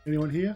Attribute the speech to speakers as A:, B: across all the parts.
A: Anyone here?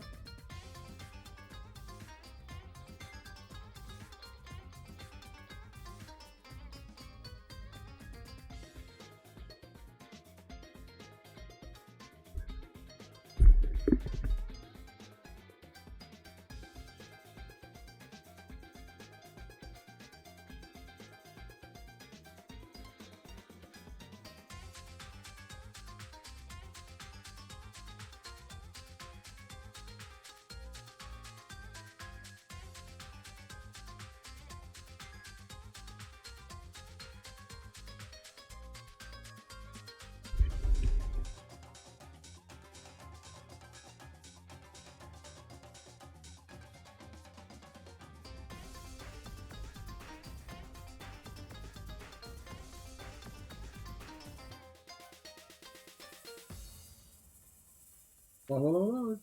A: Oh.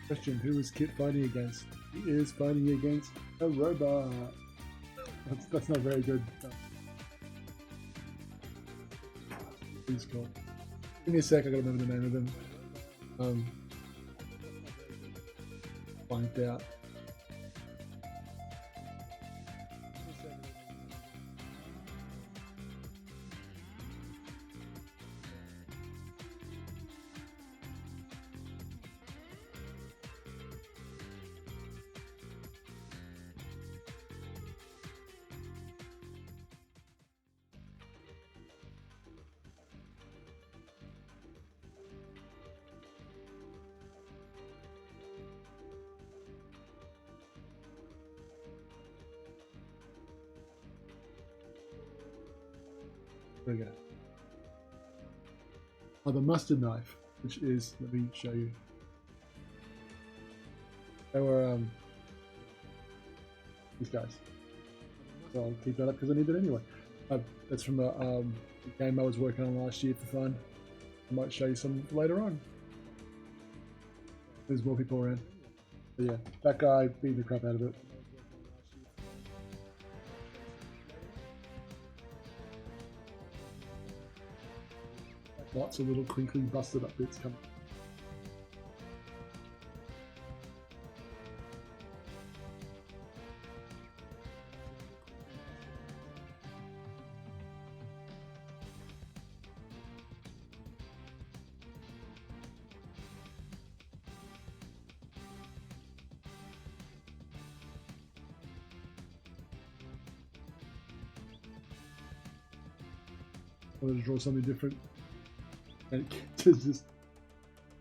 A: Question: who is Kit fighting against? He is fighting against a robot. That's not very good. He's cool. Give me a sec. I gotta remember the name of him. Blanked out. There we go. Oh, the mustard knife, which is, let me show you. They were these guys. So I'll keep that up because I need it anyway. That's from a game I was working on last year for fun. I might show you some later on. There's more people around. But yeah, that guy beat the crap out of it. Lots of little crinkly busted up bits coming. wanted to draw something different. And it's just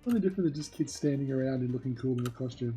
A: something different than just kids standing around and looking cool in a costume.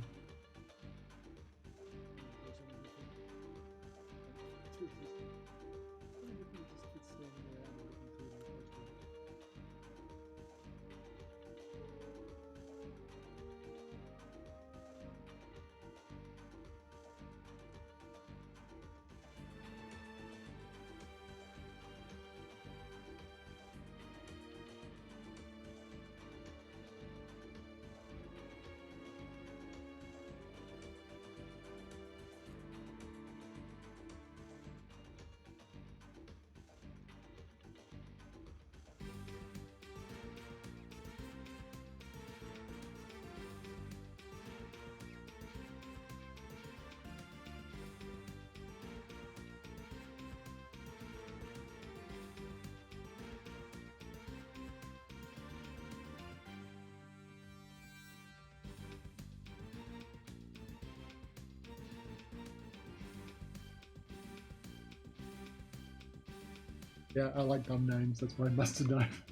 A: Yeah, I like dumb names. That's my mustard knife.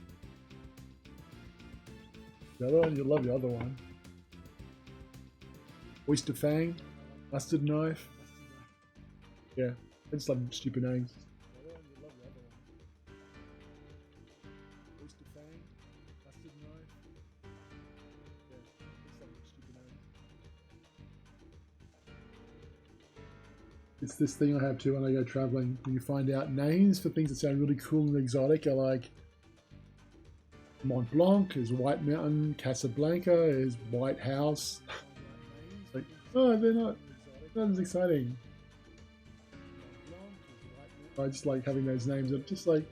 A: The other one, you love the other one. Oyster Fang, mustard knife. Yeah, I just love stupid names. Oyster Fang, mustard knife. Yeah, I just love stupid names. It's this thing I have too when I go traveling. When you find out names for things that sound really cool and exotic, are like Mont Blanc is White Mountain, Casablanca is White House. Like, oh, they're not as exciting. I just like having those names that just like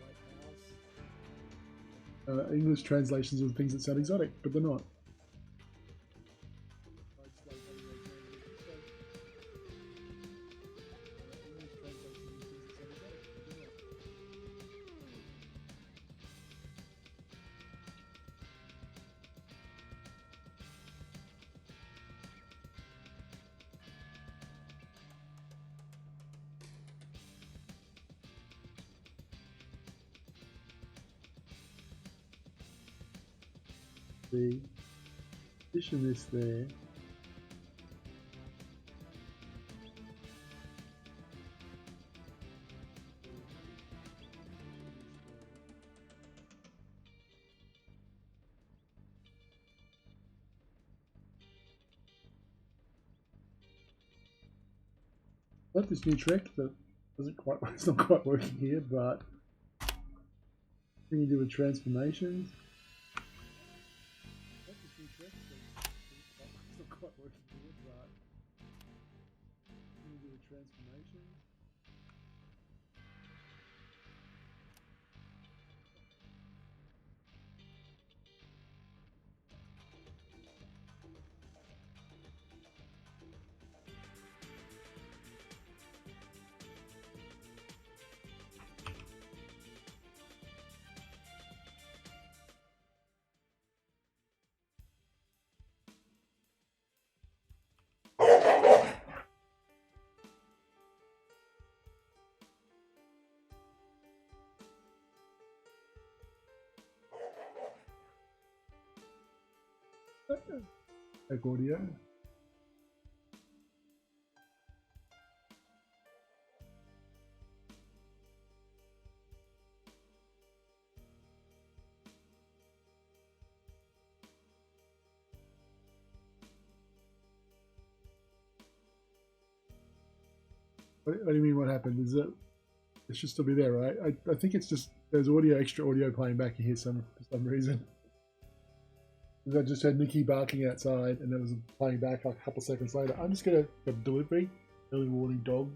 A: English translations of things that sound exotic, but they're not. The position this there. I like this new trick that doesn't quite, it's not quite working here, but when you do a transformation, like audio. What do you mean? What happened? Is it? It should still be there, right? I think it's just there's extra audio playing back in here for some reason. I just heard Nikki barking outside, and it was playing back like a couple seconds later. I'm just gonna get delivery, early warning dog,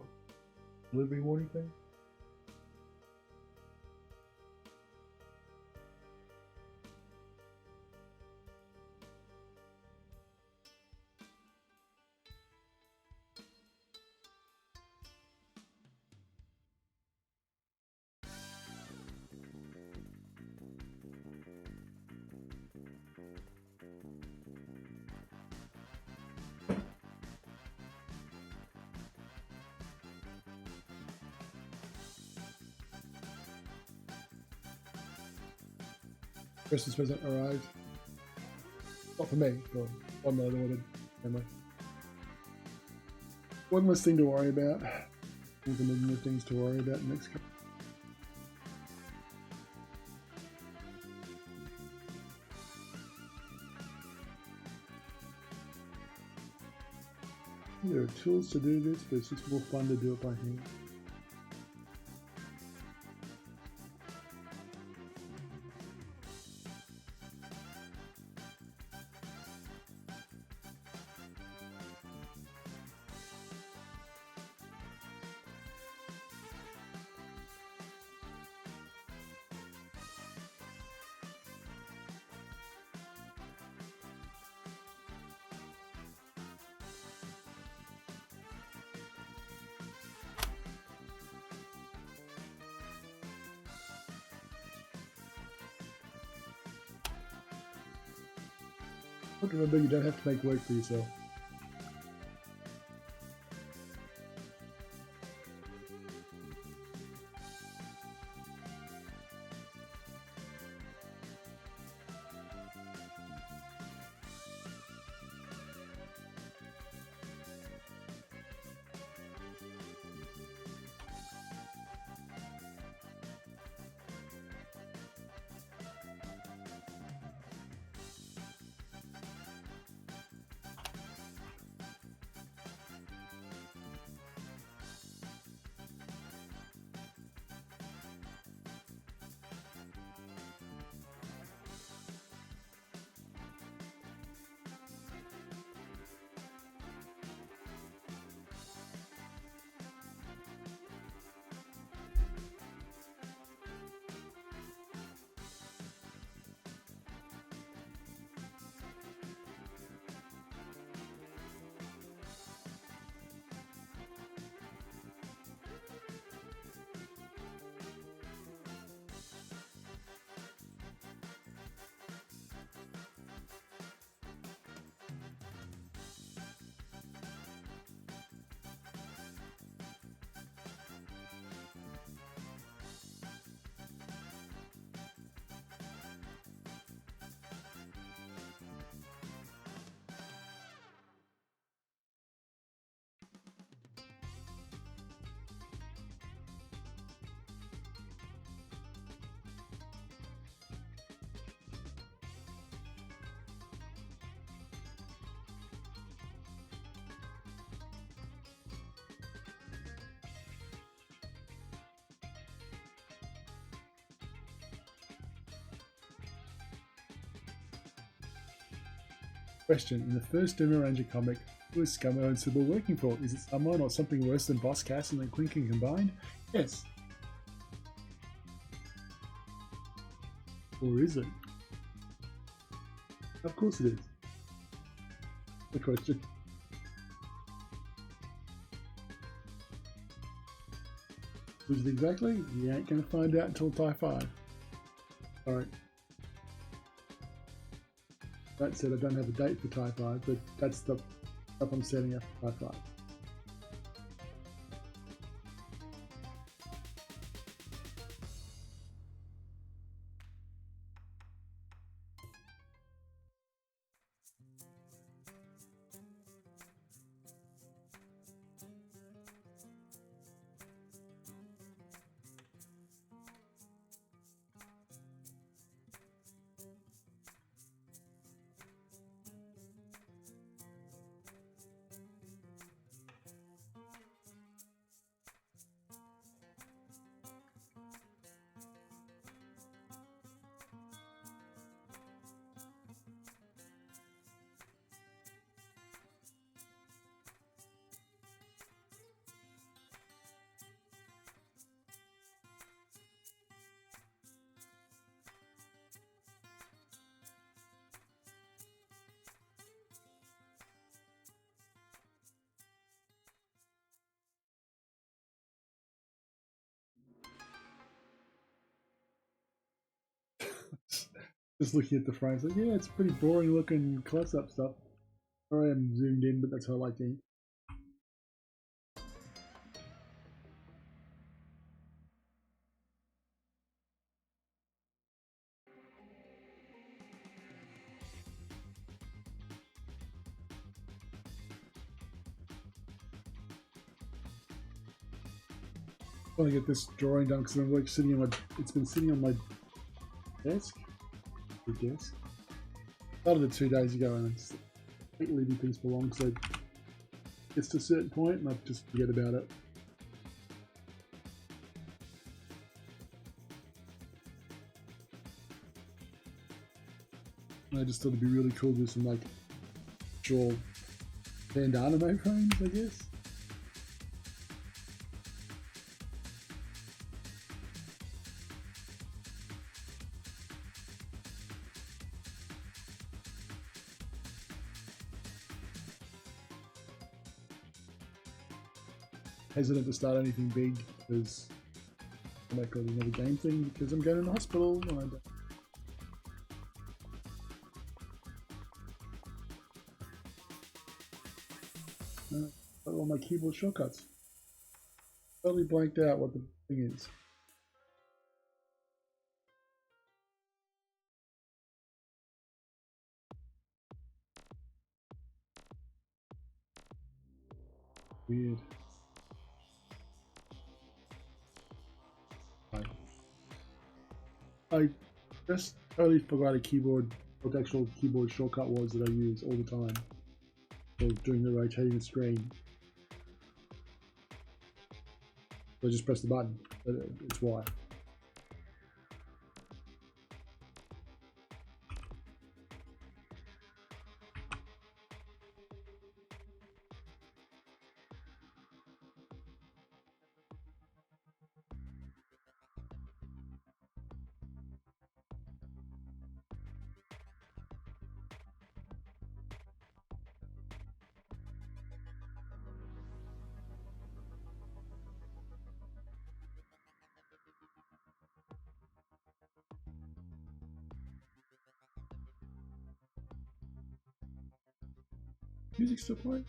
A: delivery warning thing. Christmas present arrived. Not for me, but one that I ordered. Anyway. One less thing to worry about. Even more things to worry about next couple. There are tools to do this, but it's just more fun to do it by hand. But remember, you don't have to make work for yourself. Question: in the first Demo Ranger comic, who is Scummo and Sybil working for? Is it someone or something worse than Boss Castle and Quinkin combined? Yes. Or is it? Of course it is. The question. Which is exactly? You ain't gonna find out until Tie 5. Alright. That said, I don't have a date for Tie 5, but that's the stuff I'm setting up for Tie 5. Just looking at the frames, like, yeah, it's pretty boring looking close-up stuff. I am zoomed in, but that's how I like to eat. trying to get this drawing done because I'm like sitting on my. It's been sitting on my desk. The desk. Started it 2 days ago and it's leaving things for long. So it gets to a certain point and I just forget about it. And I just thought it'd be really cool to do some like draw bandana frames, I guess. Hesitant to start anything big because I might call it another game thing because I'm going to the hospital. No, I don't. All my keyboard shortcuts. Totally blanked out what the thing is. Weird. I just totally forgot a keyboard, what the actual keyboard shortcut was that I use all the time for doing the rotating screen. So I just press the button. It's why. Music still playing?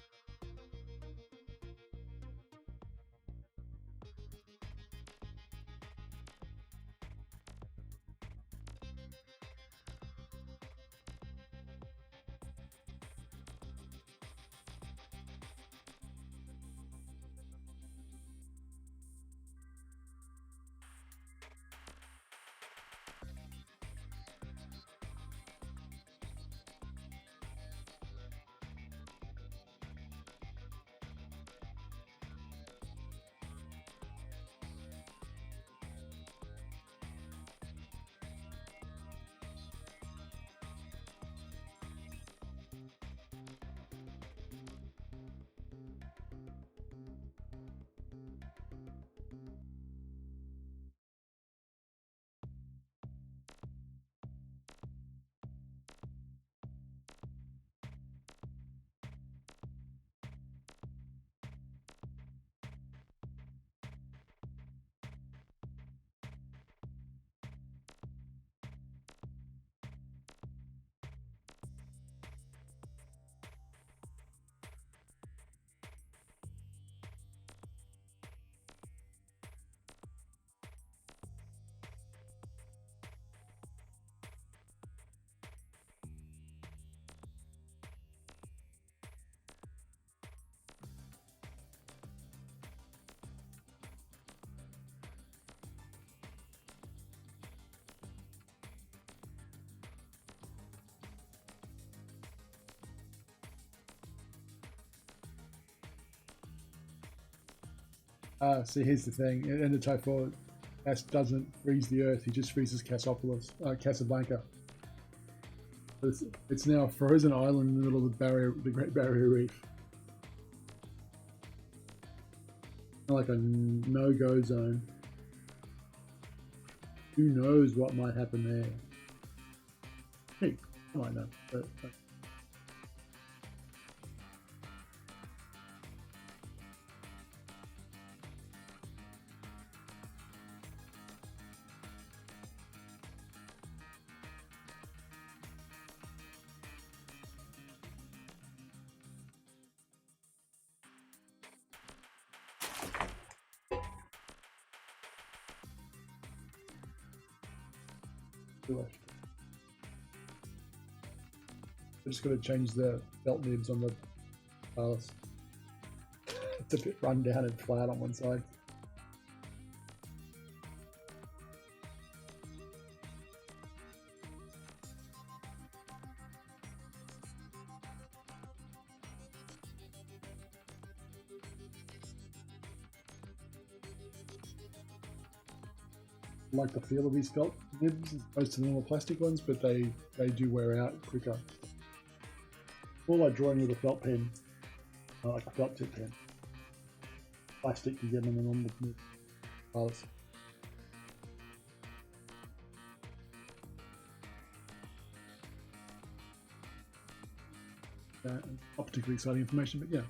A: See, here's the thing. In the Typhoid, Cass doesn't freeze the Earth. He just freezes Casablanca. It's now a frozen island in the middle of the Great Barrier Reef. Like a no-go zone. Who knows what might happen there? Hey, I might know. But I'm just going to change the belt nibs on the Palace. It's a bit run down and flat on one side. like the feel of these felt nibs as opposed to the normal plastic ones, but they do wear out quicker. More like drawing with a felt pen, like a felt tip pen. Plastic you get in the normal files. Not particularly exciting information, but yeah.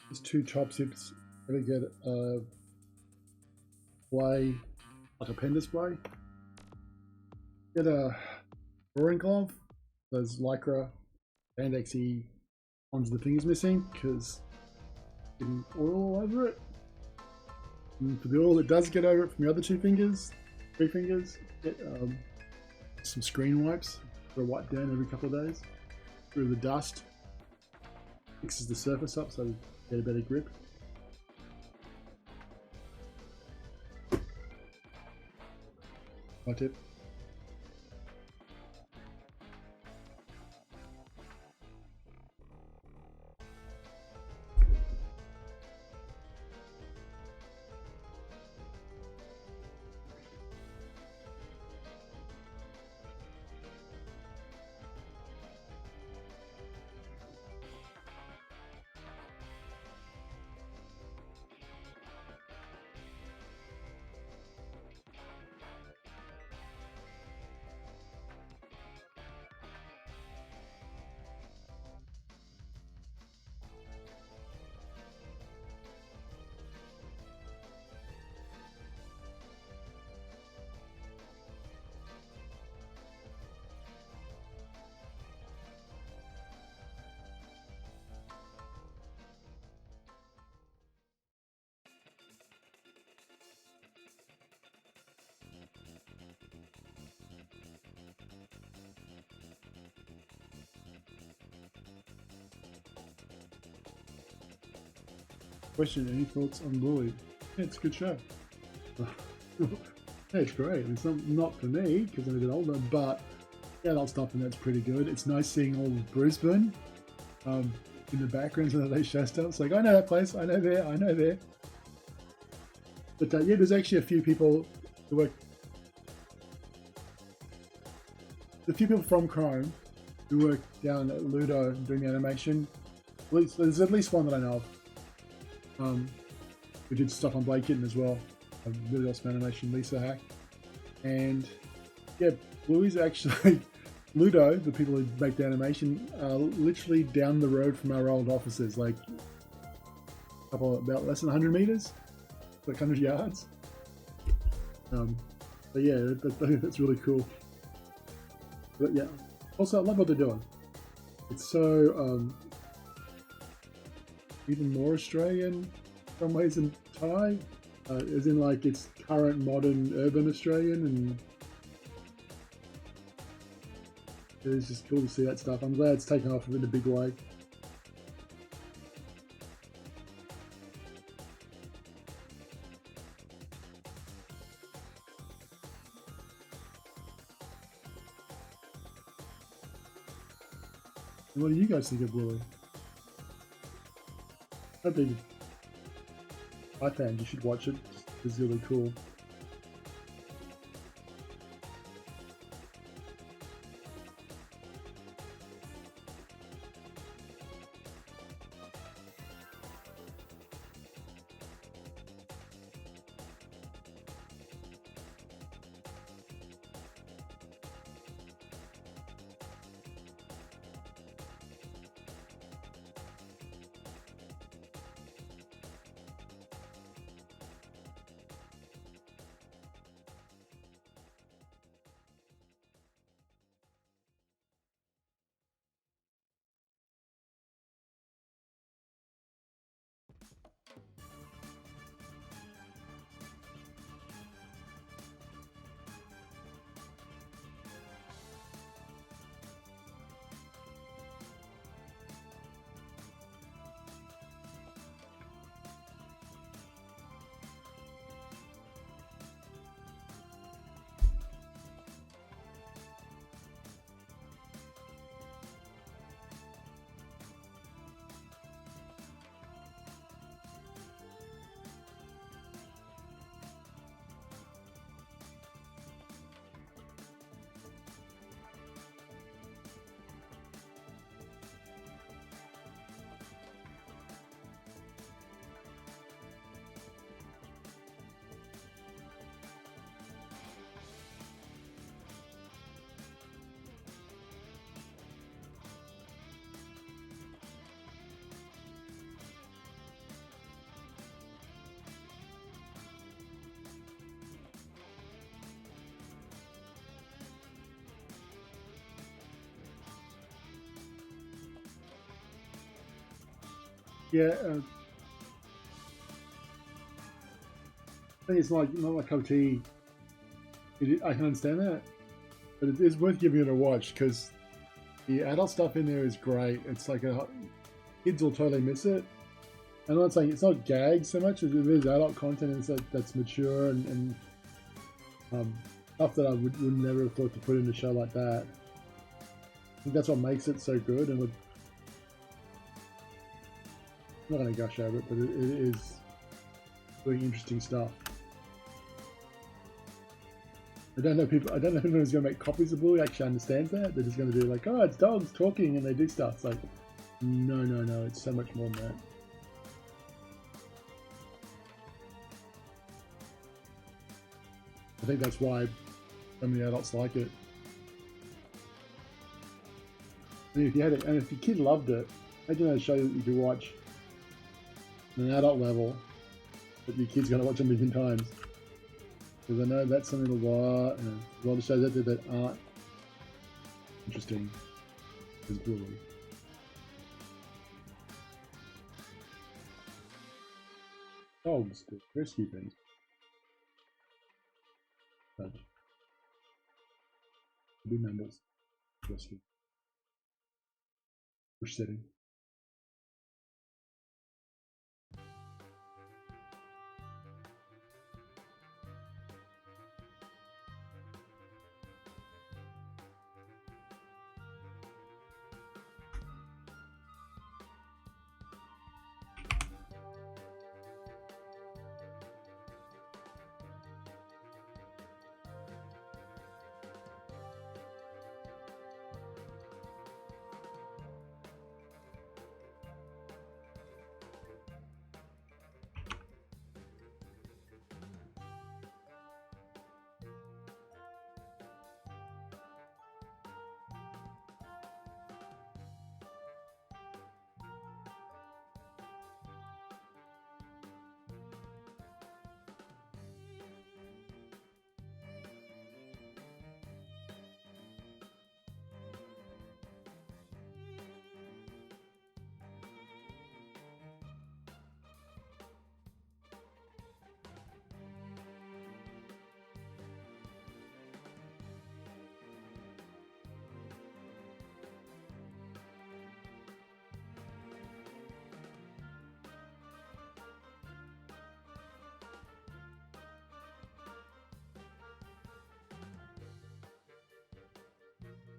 A: There's two top tips. Gotta get a display, like a pen display. Get a drawing glove. Those lycra bandexy ones the fingers missing because getting oil all over it. And for the oil that does get over it from the other two fingers, 3 fingers, get some screen wipes. Gotta wipe down every couple of days. Through the dust. Fixes the surface up so you get a better grip. My tip. Question, any thoughts on Bluey? Yeah, it's a good show. Yeah, it's great. It's not for me because I'm a bit older, but yeah, adult stuff and that's pretty good. It's nice seeing all of Brisbane in the background so that they show stuff. It's like, I know that place, I know there, I know there. But yeah, there's actually a few people who work. A few people from Chrome who work down at Ludo doing the animation. There's at least one that I know of. We did stuff on Blade Kitten as well. A really awesome animation, Lisa Hack. And yeah, Bluey's actually Ludo, the people who make the animation, are literally down the road from our old offices, like about less than 100 meters, like 100 yards. But yeah, that's really cool. But yeah, also I love what they're doing. It's so even more Australian in some ways than Thai, as in like it's current modern urban Australian, and it's just cool to see that stuff. I'm glad it's taken off in a big way. And what do you guys think of Bluey? I think I found you should watch it. It's really cool. Yeah, I think it's like not my cup of tea. I can understand that, but it is worth giving it a watch because the adult stuff in there is great. It's like kids will totally miss it. I'm not saying it's not gags so much as it is adult content that's mature and stuff that I would never have thought to put in a show like that. I think that's what makes it so good. And I'm not going to gush over it, but it is doing interesting stuff. I don't know if anyone's going to make copies of Bluey actually understands that. They're just going to do like, oh, it's dogs talking and they do stuff. It's like, no, it's so much more than that. I think that's why so many adults like it. And if your kid loved it, imagine a show that you could watch on an adult level that your kid's going to watch a million times. Because I know that's something a lot of shows out there that aren't interesting as Bluey. Dogs to rescue things. But be mammals. Rescue. Push setting.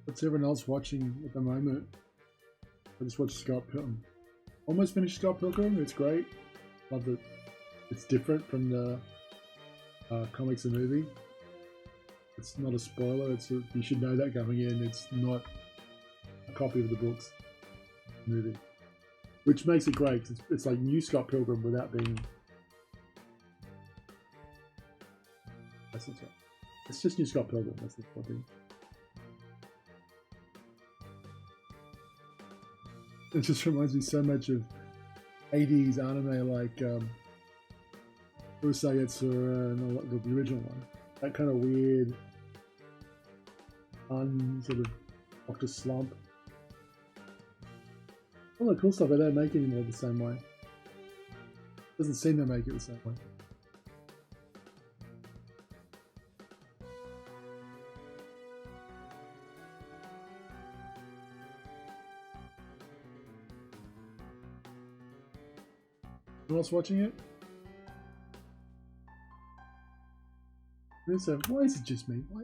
A: What's everyone else watching at the moment? I just watched Scott Pilgrim. Almost finished Scott Pilgrim. It's great. Love it. It's different from the comics and movie. It's not a spoiler. You should know that going in. It's not a copy of the books movie, which makes it great. It's like new Scott Pilgrim without being. That's not right. It's just new Scott Pilgrim. That's the thing. It just reminds me so much of 80s anime like Urusei Yatsura and the original one. That kind of weird, sort of Dr. Slump. All the cool stuff they don't make anymore the same way. Doesn't seem to make it the same way. Anyone else watching it? Why is it just me? Why?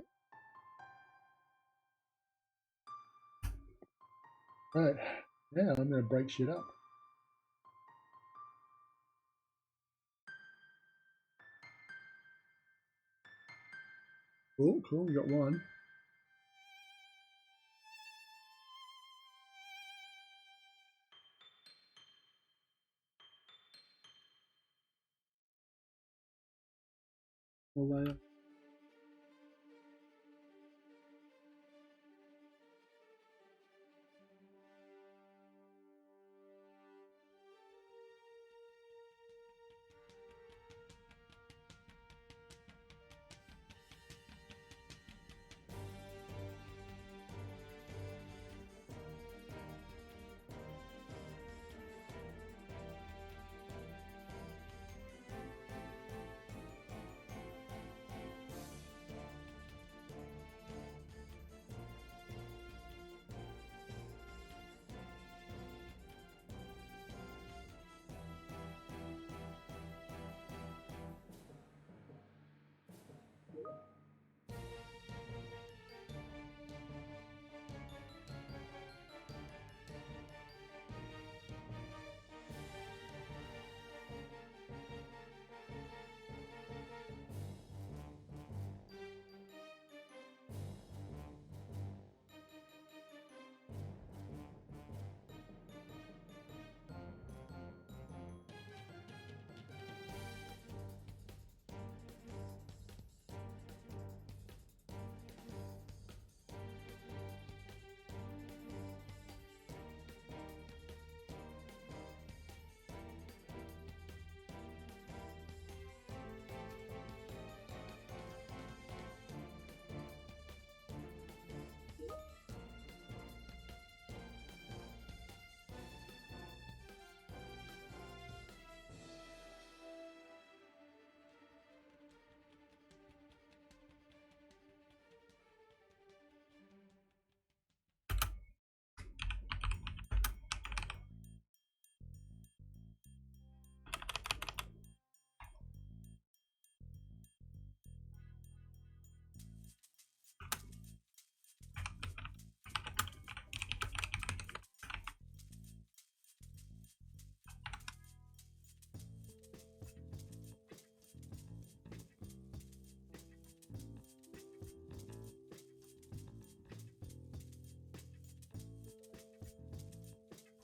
A: Right. Yeah, I'm gonna break shit up. Cool, we got one. Well,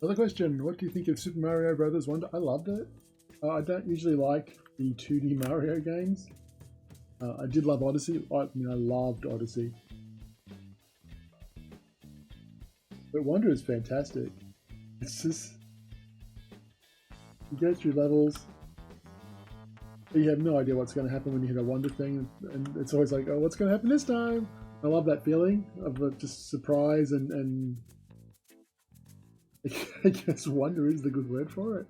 A: Another question, what do you think of Super Mario Brothers Wonder? I loved it. I don't usually like the 2D Mario games. I did love Odyssey. I loved Odyssey. But Wonder is fantastic. It's just... You go through levels, you have no idea what's going to happen when you hit a Wonder thing, and it's always like, oh, what's going to happen this time? I love that feeling of just surprise and I guess wonder is the good word for it.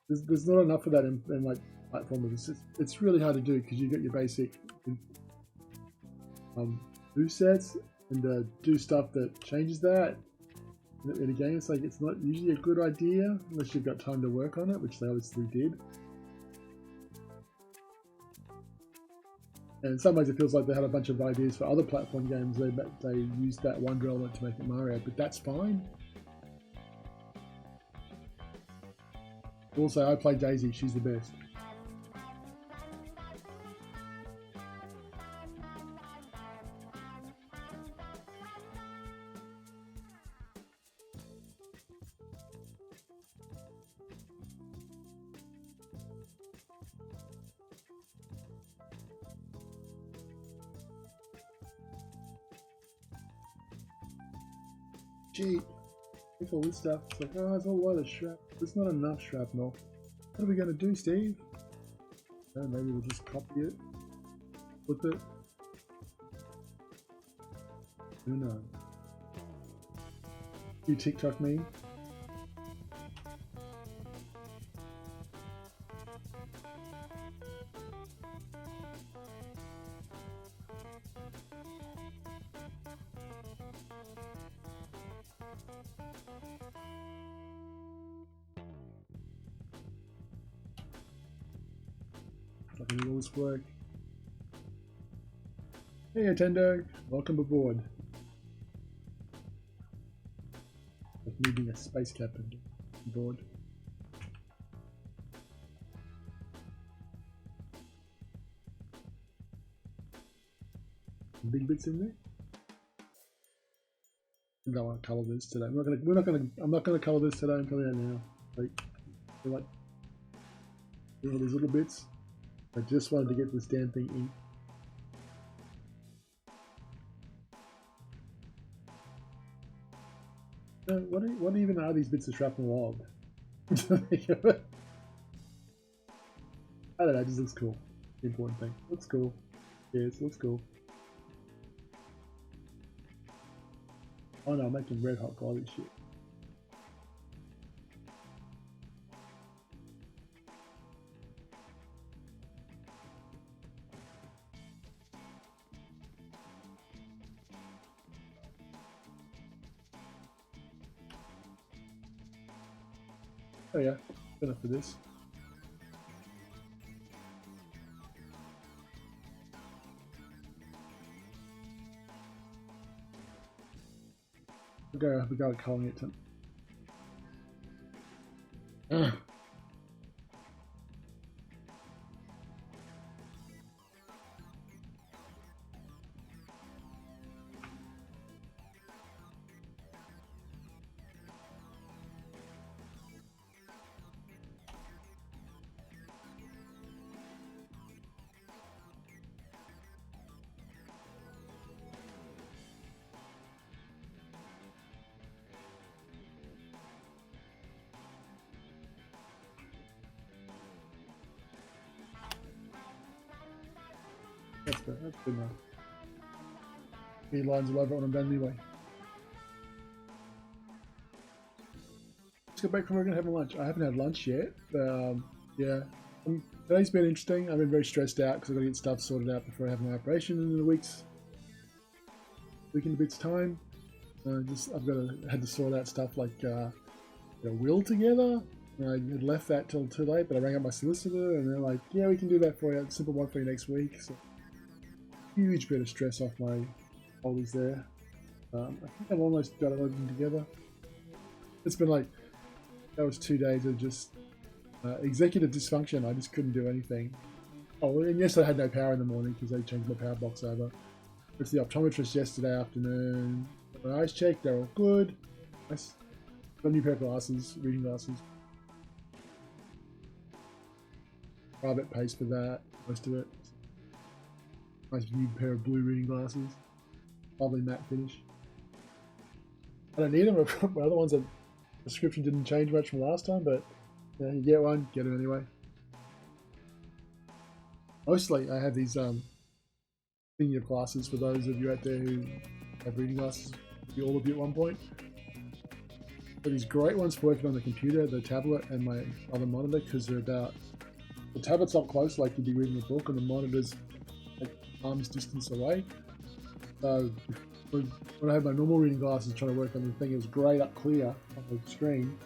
A: There's not enough of that in like platformers. It's really hard to do because you get your basic move sets and do stuff that changes that. In a game, it's like it's not usually a good idea unless you've got time to work on it, which they obviously did. And in some ways, it feels like they had a bunch of ideas for other platform games. They used that Wonder element to make it Mario, but that's fine. Also, I play Daisy. She's the best. Gee, with all this stuff, it's like, oh, there's a lot of shrapnel. There's not enough shrapnel. What are we going to do, Steve? Oh, maybe we'll just copy it. Flip it. Who knows? You TikTok me? I can do all this work. Hey Nintendo, welcome aboard. Like needing a space captain aboard. Some big bits in there. I don't want to colour this today. I'm not gonna colour this today. I'm telling you now. Like all these little bits. I just wanted to get this damn thing in. What even are these bits of shrapnel of? I don't know, it just looks cool. The important thing. Looks cool. Yes, looks cool. Oh no, I'm making red hot quality shit. Oh yeah, enough for this. We go calling it to. That's good enough. The lines will over when I'm done anyway. Let's go back from work and have lunch. I haven't had lunch yet. Yeah. Today's been interesting. I've been very stressed out because I've got to get stuff sorted out before I have my operation in a week and a bit's time. Had to sort out stuff like get a will together. I had left that till too late, but I rang up my solicitor and they're like, yeah, we can do that for you. It's a simple one for you next week. So huge bit of stress off my shoulders there. I think I've almost got everything together. It's been like, that was 2 days of just executive dysfunction. I just couldn't do anything. Oh, and yes, I had no power in the morning because they changed my power box over. It's the optometrist yesterday afternoon. My eyes checked, they're all good. Got a new pair of glasses, reading glasses. Private pays for that, most of it. Nice new pair of blue reading glasses. Lovely matte finish. I don't need them. My other ones, the prescription didn't change much from last time, but you get one, get them anyway. Mostly, I have these thingy of glasses for those of you out there who have reading glasses, all of you at one point. So these great ones for working on the computer, the tablet, and my other monitor, because they're about, the tablet's up close like you'd be reading a book, and the monitor's like arm's distance away. So when I had my normal reading glasses trying to work on the thing, it was great up clear on the screen,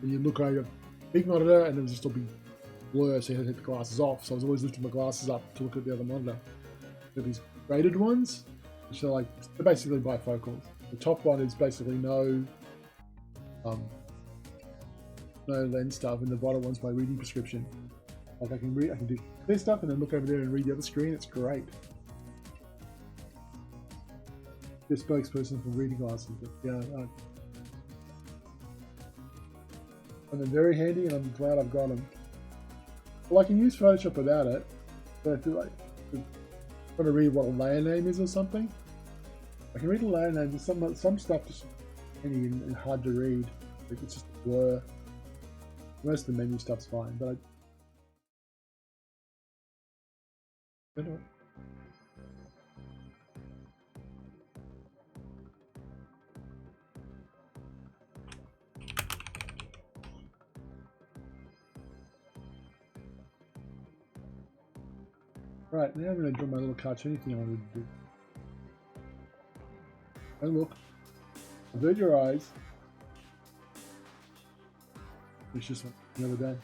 A: and you look over a big monitor and it was just a big blur, so you had to take the glasses off. So I was always lifting my glasses up to look at the other monitor. They're these graded ones, which are like, they're basically bifocals. The top one is basically no lens stuff, and the bottom one's my reading prescription. Like I can do clear stuff and then look over there and read the other screen. It's great. Be a spokesperson for reading glasses, but yeah, and they're very handy, and I'm glad I've got them. Well, I can use Photoshop without it, but if I want to read what a layer name is or something, I can read a layer name. Just some stuff just handy and hard to read. Like it's just a blur. Most of the menu stuff's fine, but anyway. Right, now I'm going to draw my little cartoony thing I wanted to do. And look, avert your eyes. It's just another day.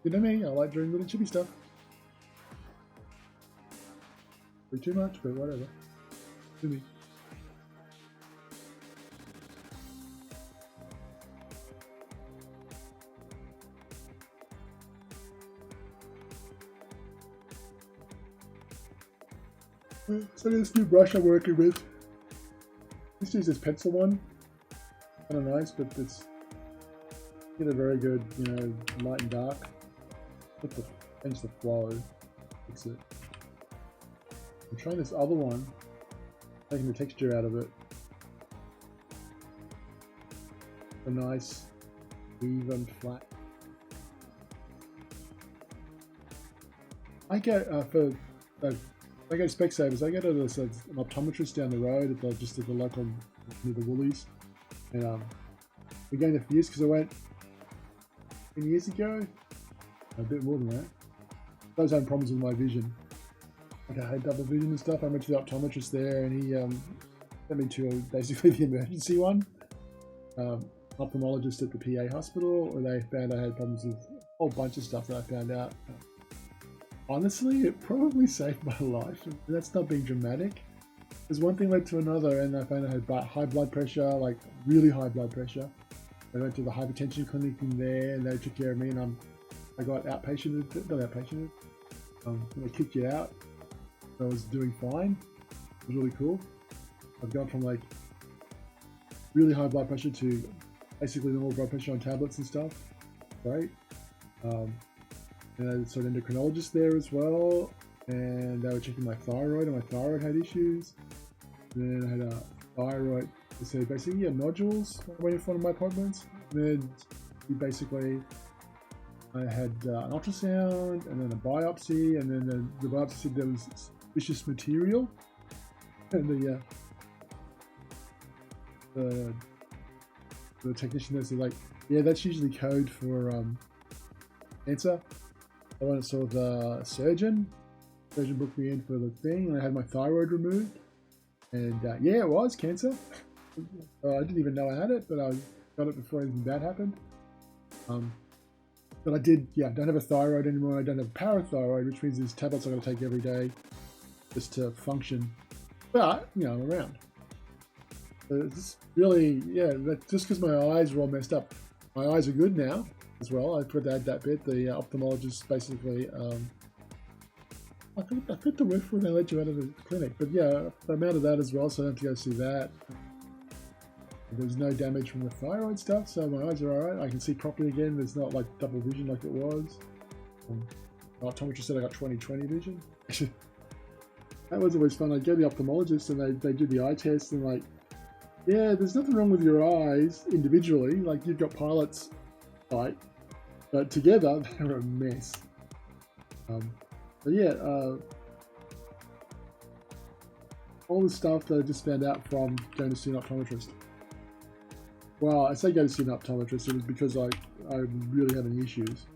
A: You know me, I like drawing little chibi stuff. Way too much, but whatever. To me. So this new brush I'm working with. Just use this pencil one. Kind of nice, but it's get a very good, you know, light and dark. Change the flow. Fix it. I'm trying this other one, taking the texture out of it. A nice, even, flat. I get I go to Specsavers. I go to this an optometrist down the road at the local near the Woolies, and we're going there for years because I went 10 years ago, a bit more than that. I was having problems with my vision. Like I had double vision and stuff. I went to the optometrist there, and he sent me to basically the emergency one. Ophthalmologist at the PA hospital, where they found I had problems with a whole bunch of stuff that I found out. Honestly, it probably saved my life. That's not being dramatic. Because one thing led to another, and I found I had high blood pressure, like really high blood pressure. I went to the hypertension clinic in there, and they took care of me, and I got outpatiented, not outpatiented. They kicked you out. I was doing fine. It was really cool. I've gone from like really high blood pressure to basically normal blood pressure on tablets and stuff. Great. And I saw an endocrinologist there as well, and they were checking my thyroid, and my thyroid had issues. And then I had a thyroid, so basically yeah, nodules waiting for one of my appointments. And then I had an ultrasound, and then a biopsy, and then the biopsy said there was suspicious material, and the technician there said like, yeah, that's usually code for cancer. I went and saw the surgeon. The surgeon booked me in for the thing, and I had my thyroid removed. And yeah, it was cancer. I didn't even know I had it, but I got it before anything bad happened. But I did, yeah, I don't have a thyroid anymore. I don't have parathyroid, which means there's tablets I've got to take every day just to function. But, you know, I'm around. It's really, yeah, just because my eyes were all messed up. My eyes are good now as well. I forgot to add that bit. The ophthalmologist basically, I forgot the word for when they let you out of the clinic. But yeah, I'm out of that as well, so I don't have to go see that. There's no damage from the thyroid stuff, so my eyes are alright. I can see properly again. There's not like double vision like it was. My optometrist said I got 20/20 vision. That was always fun. I'd go to the ophthalmologist and they do the eye test and like, yeah, there's nothing wrong with your eyes individually. Like you've got pilot's sight, but together they're a mess. But yeah, all the stuff that I just found out from going to see an optometrist. Well, I say go to see an optometrist, it was because I'm really having issues.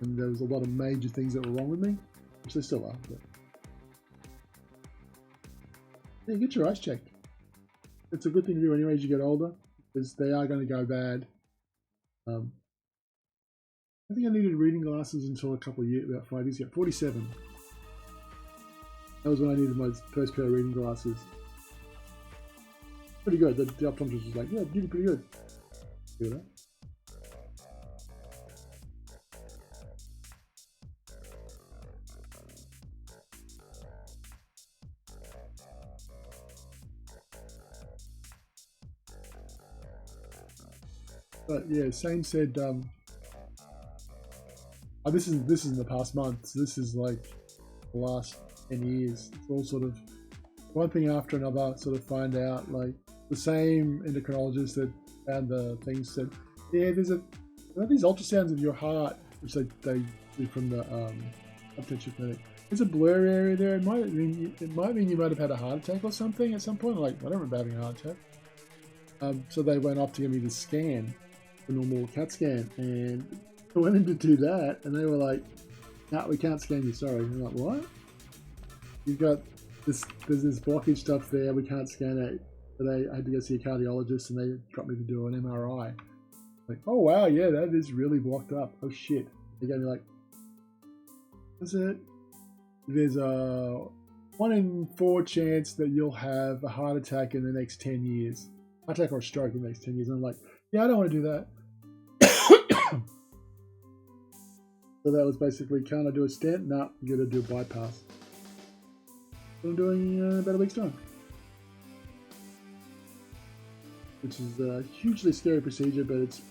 A: And there was a lot of major things that were wrong with me, which they still are. But yeah, get your eyes checked. It's a good thing to do anyway as you get older, because they are going to go bad. I think I needed reading glasses until a couple of years, about 5 years ago. 47. That was when I needed my first pair of reading glasses. Pretty good. The optometrist was like, yeah, you did pretty good. You know? But yeah, Same said, this is in the past month, so this is like the last 10 years. It's all sort of one thing after another, sort of find out, like the same endocrinologist that found the things said, yeah, there are these ultrasounds of your heart, which they do from the uptension clinic. There's a blur area there. It might mean you might have had a heart attack or something at some point. Like, I don't remember having a heart attack. So they went off to give me the scan, the normal CAT scan, and I went in to do that, and they were like, "No, we can't scan you. Sorry." And I'm like, "What? You've got this? There's this blockage stuff there. We can't scan it." But I had to go see a cardiologist, and they got me to do an MRI. Like, oh wow, yeah, that is really blocked up. Oh shit. They gave me like, that's it. There's a 1 in 4 chance that you'll have a heart attack in the next 10 years. Heart attack or a stroke in the next 10 years. And I'm like, yeah, I don't want to do that. So that was basically, can't I do a stent? No, you got to do a bypass. What I'm doing in about a week's time. Which is a hugely scary procedure, but it's,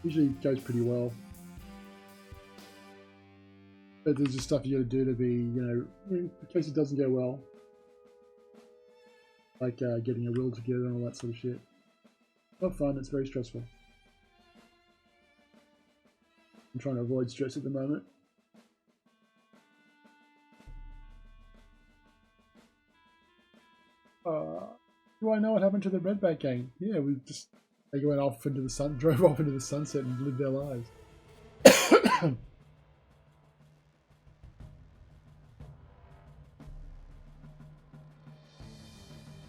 A: usually goes pretty well. But there's just stuff you got to do to be, in case it doesn't go well. Like getting a will together and all that sort of shit. Not fun, it's very stressful. I'm trying to avoid stress at the moment. Do I know what happened to the Redback gang? Yeah, they went off into the sun, drove off into the sunset and lived their lives.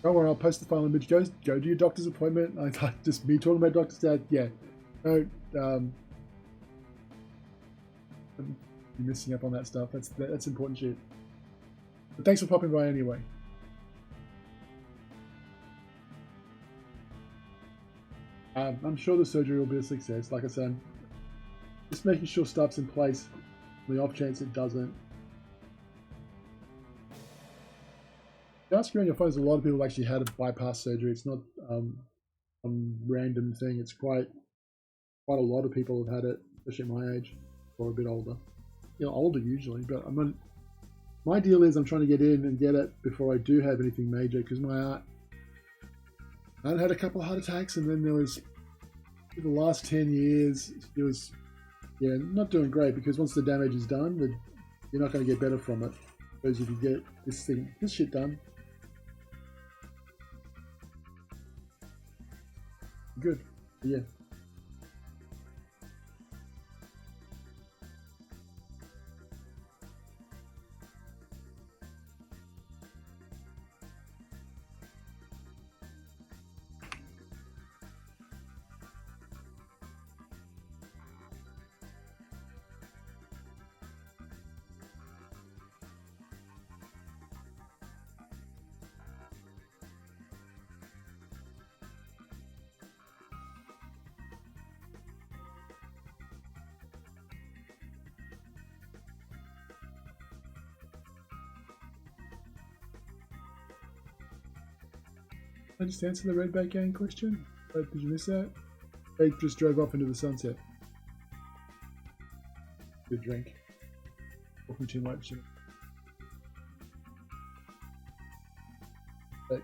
A: Don't worry, I'll post the final image. Go to your doctor's appointment. I like just me talking about doctor's dad. Yeah, no, you're missing up on that stuff. That's important shit. But thanks for popping by anyway. I'm sure the surgery will be a success. Like I said, just making sure stuff's in place. On the off chance it doesn't. Ask around your phone, a lot of people actually had a bypass surgery. It's not some random thing. It's quite a lot of people have had it, especially at my age or a bit older. Older usually. But my deal is I'm trying to get in and get it before I do have anything major, because I had a couple of heart attacks, and then there was, for the last 10 years, it was, not doing great, because once the damage is done, you're not going to get better from it. Whereas if you get this shit done, good. Yeah. I just answer the Redback gang question? Did you miss that? They just drove off into the sunset. Good drink. Talking too much. But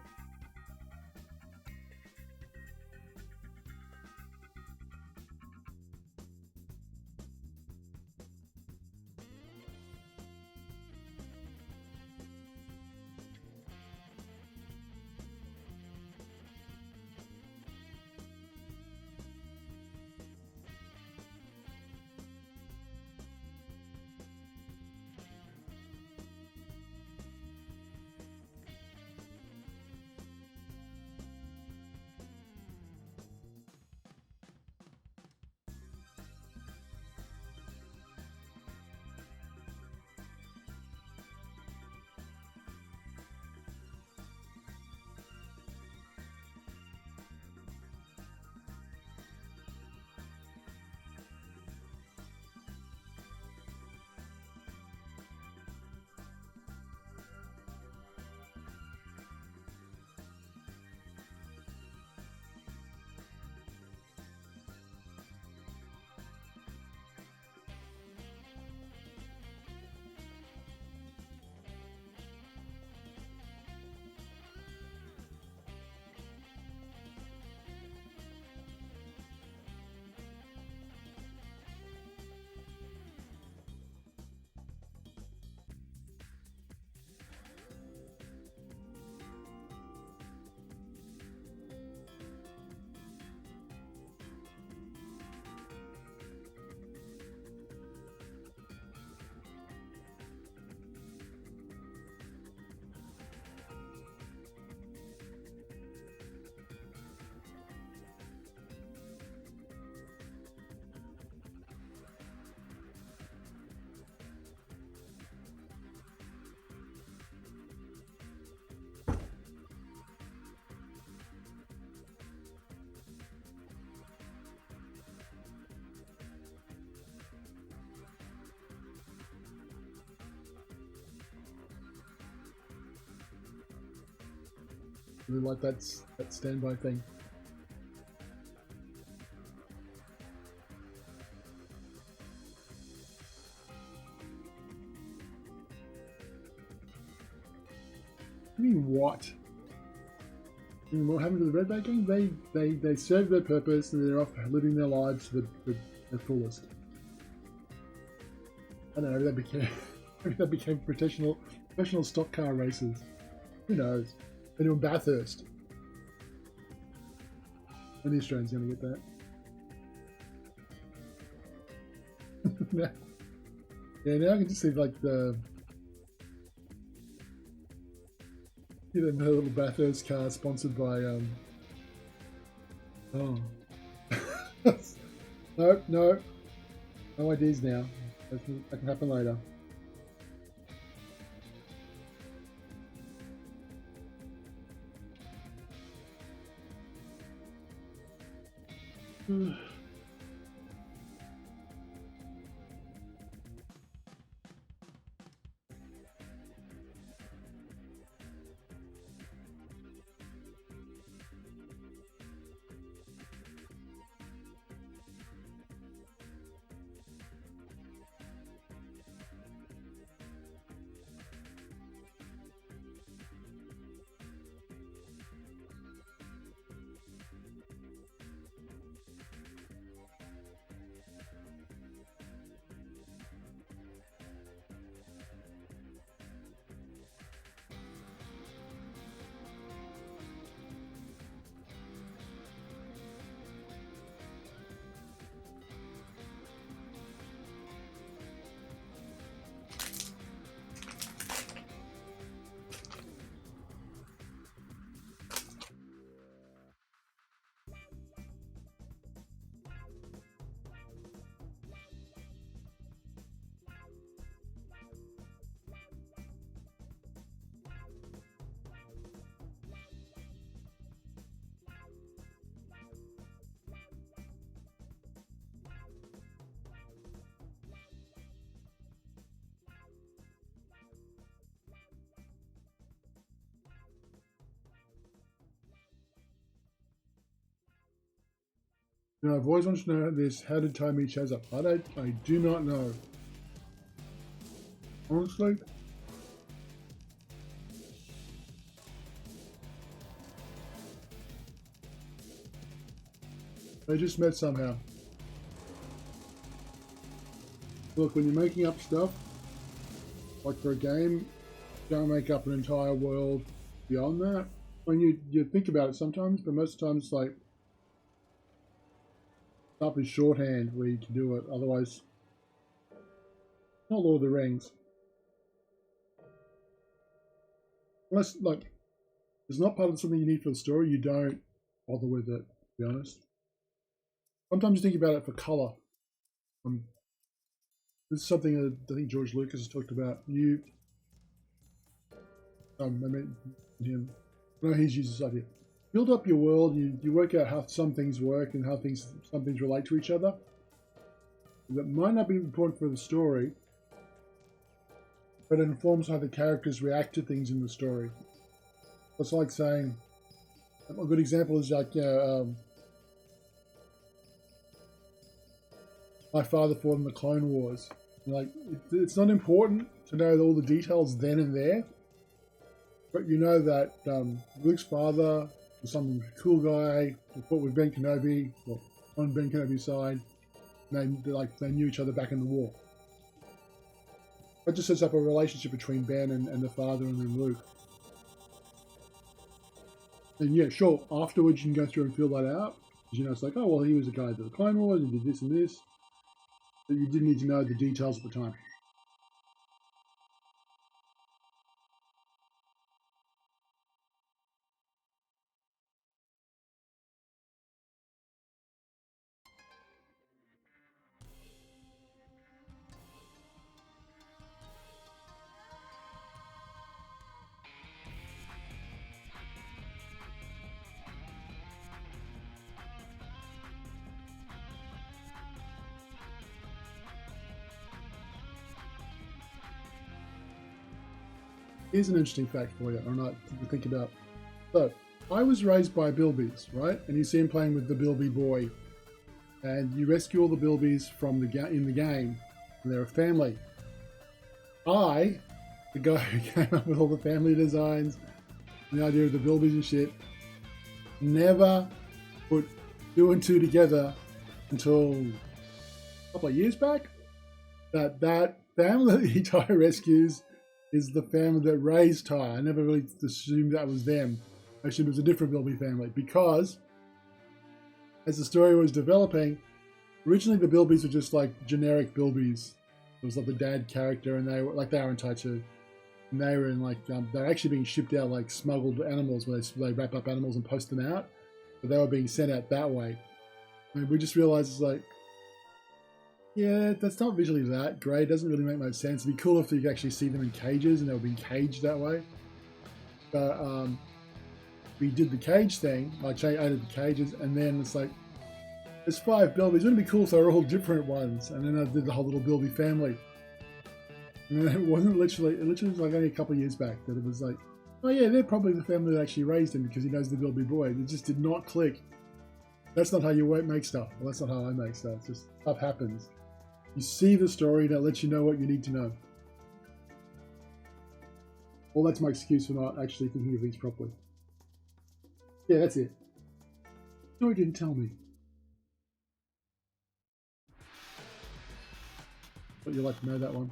A: really like that standby thing. I mean, what? I mean, what happened to the Redback gang? They served their purpose and they're off living their lives to the fullest. I don't know, maybe that became professional stock car racers. Who knows? They're doing Bathurst. When the Australians gonna get that? Yeah, now I can just see like the little Bathurst car sponsored by oh no ideas now. That can happen later. You know, I've always wanted to know this. How did Ty meet Shazza? I do not know. Honestly. They just met somehow. Look, when you're making up stuff, like for a game, you don't make up an entire world beyond that. When you think about it sometimes, but most of the time it's like stuff is shorthand where you can do it. Otherwise, not Lord of the Rings. Unless, like, it's not part of something you need for the story, you don't bother with it, to be honest. Sometimes you think about it for colour. This is something that I think George Lucas has talked about. I mean him. No, he's used this idea. Build up your world. You work out how some things work and how some things relate to each other. That might not be important for the story, but it informs how the characters react to things in the story. It's like saying, a good example is like, my father fought in the Clone Wars. Like, it's not important to know all the details then and there, but you know that Luke's father was some cool guy who fought with Ben Kenobi, well, on Ben Kenobi's side. And they knew each other back in the war. That just sets up a relationship between Ben and the father and then Luke. And yeah, sure, afterwards you can go through and fill that out. Because, you know, it's like, oh, well, he was a guy that did the Clone Wars and did this and this. But you didn't need to know the details at the time. Here's an interesting fact for you, or not to think about. So, I was raised by Bilbies, right? And you see him playing with the Bilby boy. And you rescue all the Bilbies from in the game. And they're a family. I, the guy who came up with all the family designs, the idea of the Bilbies and shit, never put 2 and 2 together until a couple of years back. That family that Ty rescues is the family that raised Ty. I never really assumed that was them. I assumed it was a different Bilby family because as the story was developing, originally the Bilbies were just like generic Bilbies. It was like the dad character, and they were in Ty 2. And they were in like, they're actually being shipped out like smuggled animals where they wrap up animals and post them out. But they were being sent out that way. And we just realized it's like, yeah, that's not visually that great. It doesn't really make much sense. It'd be cool if you could actually see them in cages and they were being caged that way. But we did the cage thing. I added the cages, and then it's like, there's 5 Bilbies. Wouldn't it be cool if they were all different ones? And then I did the whole little Bilby family. And then it wasn't literally, was like only a couple of years back that it was like, oh yeah, they're probably the family that actually raised him because he knows the Bilby boy. It just did not click. That's not how you make stuff. Well, that's not how I make stuff. It's just stuff happens. You see the story and it lets you know what you need to know. Well, that's my excuse for not actually thinking of things properly. Yeah, that's it. The story didn't tell me. But you'd like to know that one.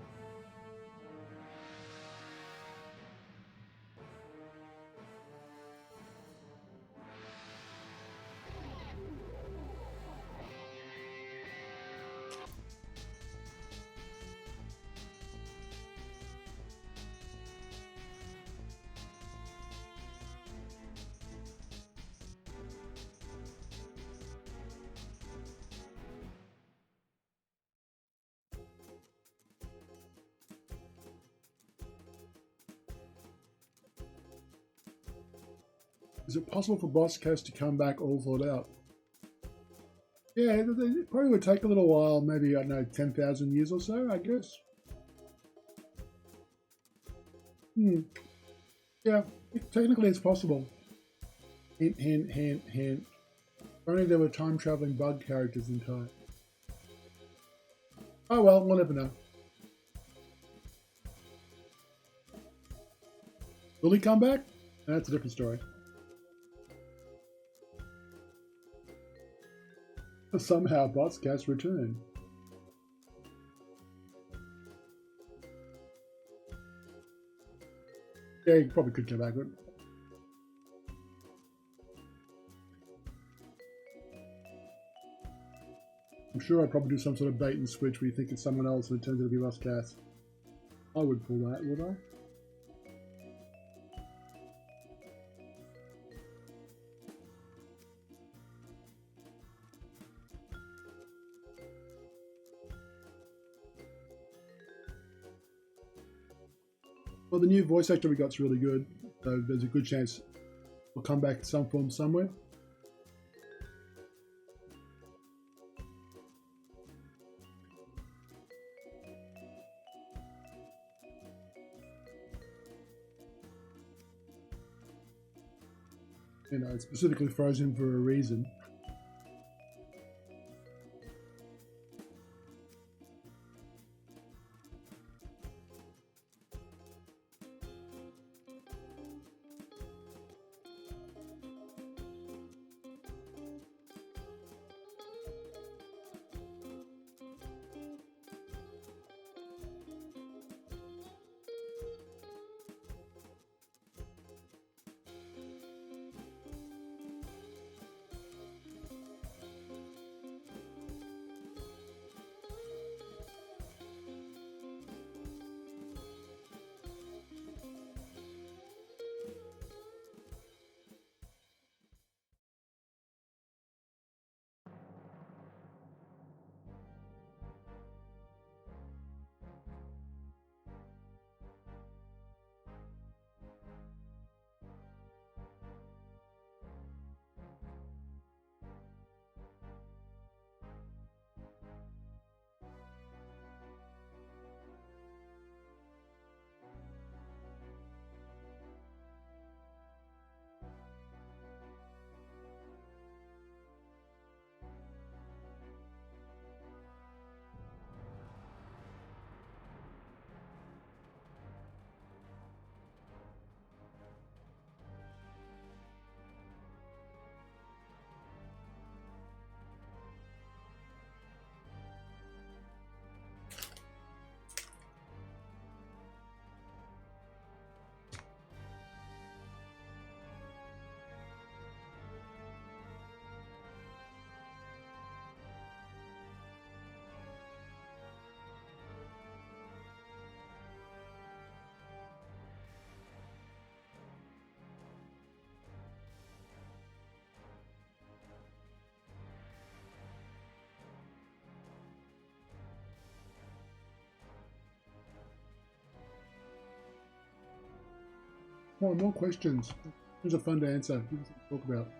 A: Is it possible for boss casts to come back all thought out? Yeah, it probably would take a little while, maybe, I don't know, 10,000 years or so, I guess. Yeah, technically it's possible. Hint, hint, hint, hint. Only there were time-traveling bug characters in time. Oh well, we'll never know. Will he come back? That's a different story. Somehow Botscast returned. Yeah, he probably could come back, but I'm sure I'd probably do some sort of bait and switch where you think it's someone else and it turns out to be Botscast. I would pull that, would I? Well, the new voice actor we got's really good, so there's a good chance we'll come back in some form somewhere. You know, it's specifically frozen for a reason. More questions. These are fun to answer. Give us something to talk about.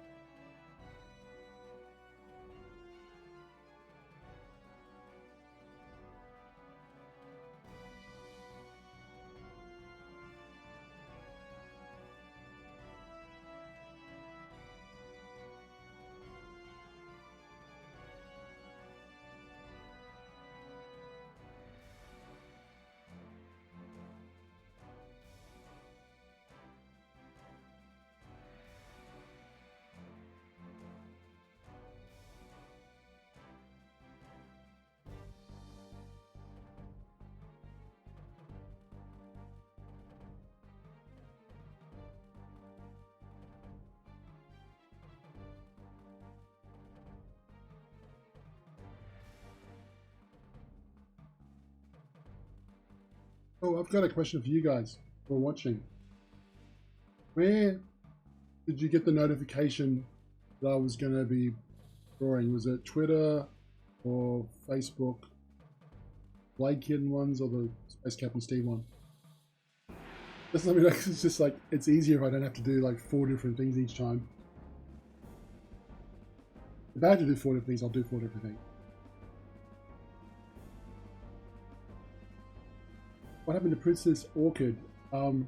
A: Oh, I've got a question for you guys who are watching. Where did you get the notification that I was going to be drawing? Was it Twitter or Facebook? Blade Kitten ones or the Space Captain Steve one? Just let me know, 'cause it's just like, it's easier if I don't have to do like 4 different things each time. If I had to do 4 different things, I'll do 4 different things. What happened to Princess Orchid? Went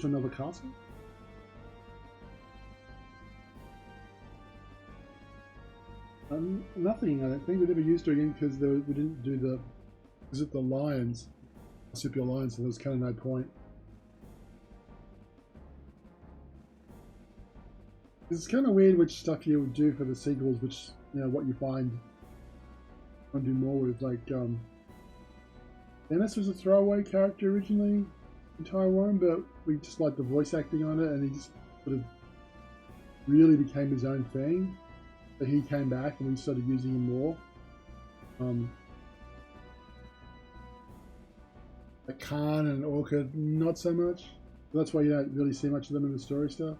A: to another castle? Nothing. I don't think we never used to again because we didn't do the visit the lions, marsupial lions, so there was kind of no point. It's kind of weird which stuff you would do for the sequels, which what you find want to do more with. Like Dennis was a throwaway character originally in Taiwan, but we just liked the voice acting on it, and he just sort of really became his own thing. So he came back, and we started using him more. Like Khan and Orca, not so much. So that's why you don't really see much of them in the story stuff.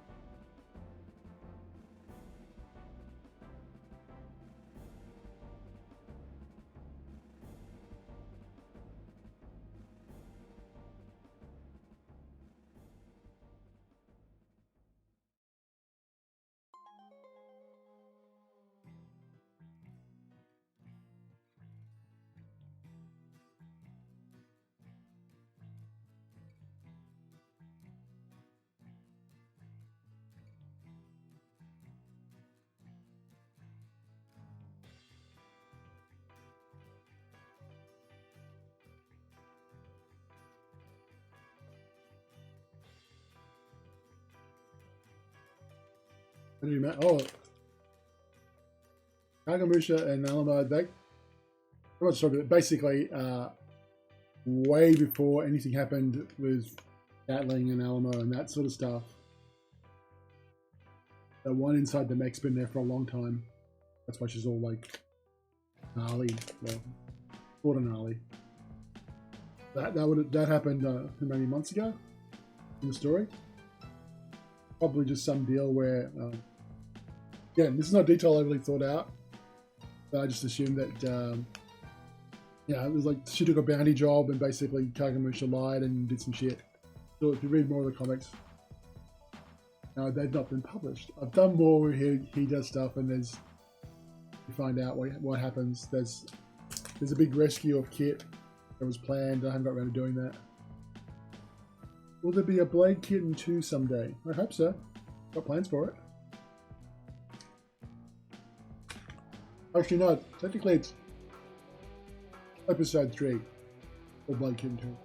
A: Oh, Kagamusha and Alamo, they much talking about basically way before anything happened with Gatling and Alamo and that sort of stuff. The one inside the mech's been there for a long time. That's why she's all like gnarly, well, sort of gnarly. That happened many months ago in the story. Probably just some deal where, again, this is not detail overly thought out, but I just assumed that, it was like she took a bounty job and basically Kagamusha lied and did some shit. So if you read more of the comics, they've not been published. I've done more where he does stuff and you find out what happens. There's a big rescue of Kit that was planned. I haven't got around to doing that. Will there be a Blade Kitten 2 someday? I hope so. Got plans for it. Actually, no. Technically, it's episode 3 of Blade Kitten 2.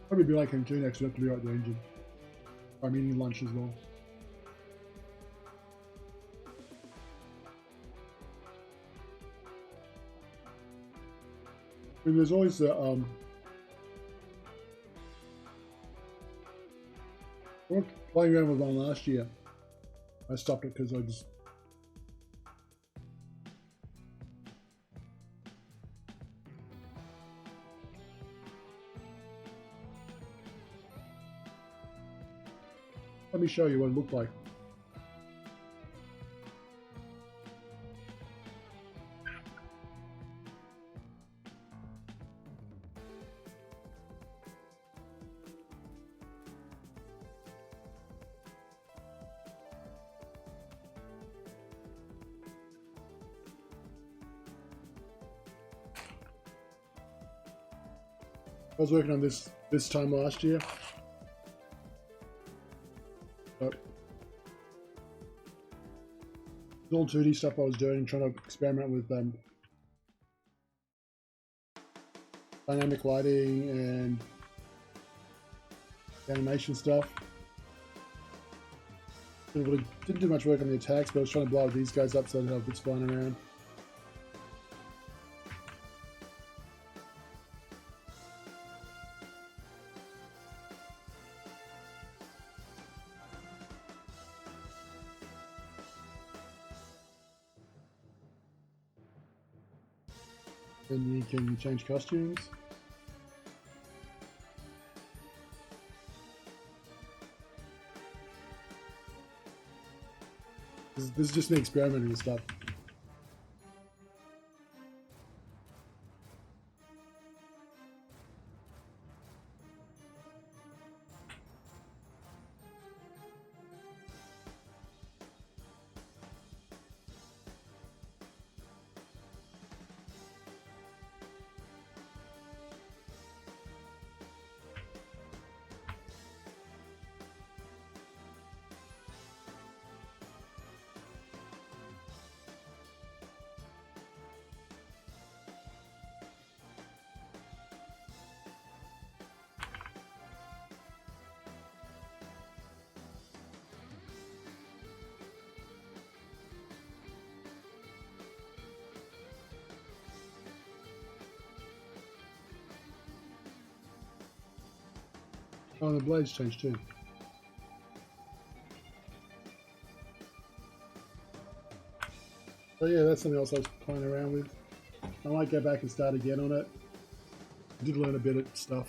A: Probably be like him 2 next. We have to be right the engine. I'm eating lunch as well. I mean, there's always the I was playing around with one last year. I stopped it because I just let me show you what it looked like. I was working on this time last year. But it's all 2D stuff I was doing, trying to experiment with dynamic lighting and animation stuff. Didn't do much work on the attacks, but I was trying to blow these guys up so I didn't have bits flying around. Then you can change costumes. This is just me experimenting with stuff. Oh, the blades changed too. So yeah, that's something else I was playing around with. I might go back and start again on it. I did learn a bit of stuff.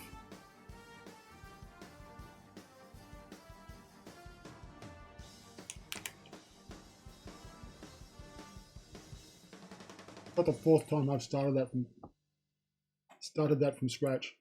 A: Not the fourth time I've started that from scratch.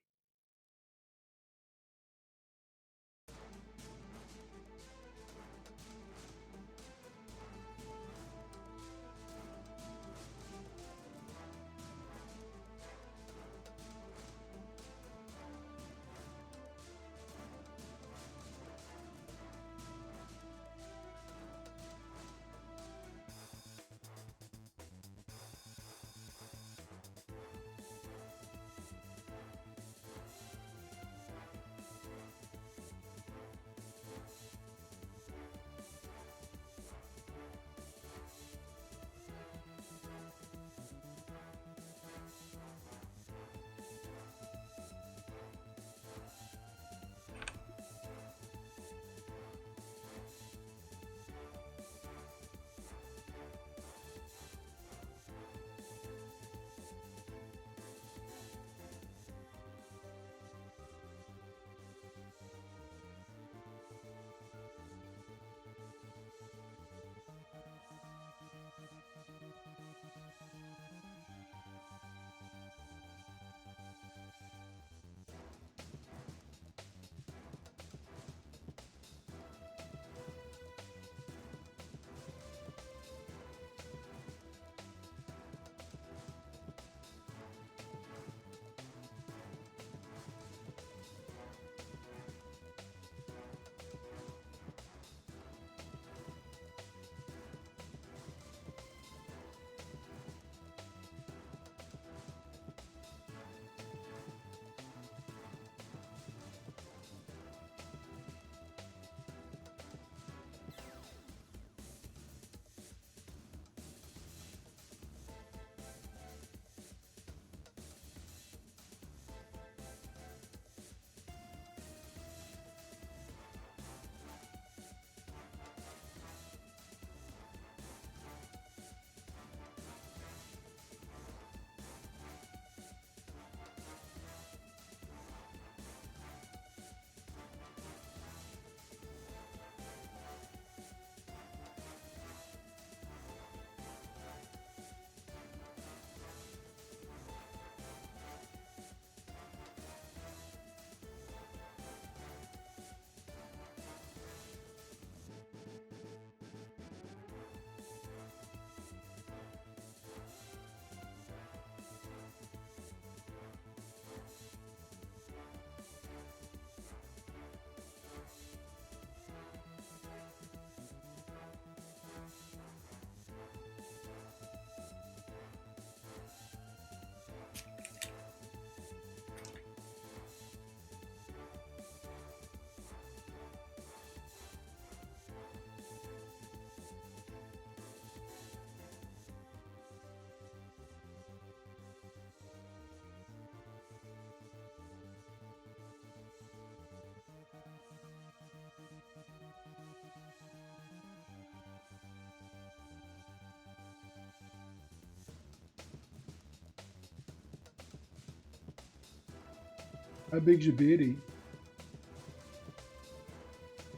A: How big's your beardy?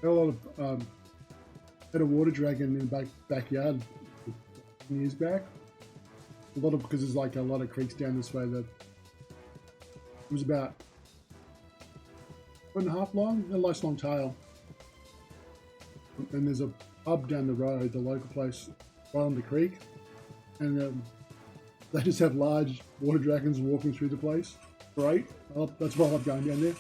A: Got a lot of had a water dragon in the backyard years back. A lot of because there's like a lot of creeks down this way that it was about 1.5 long, a nice long tail. And there's a pub down the road, the local place, right on the creek, and they just have large water dragons walking through the place. Great, that's why I love going down there.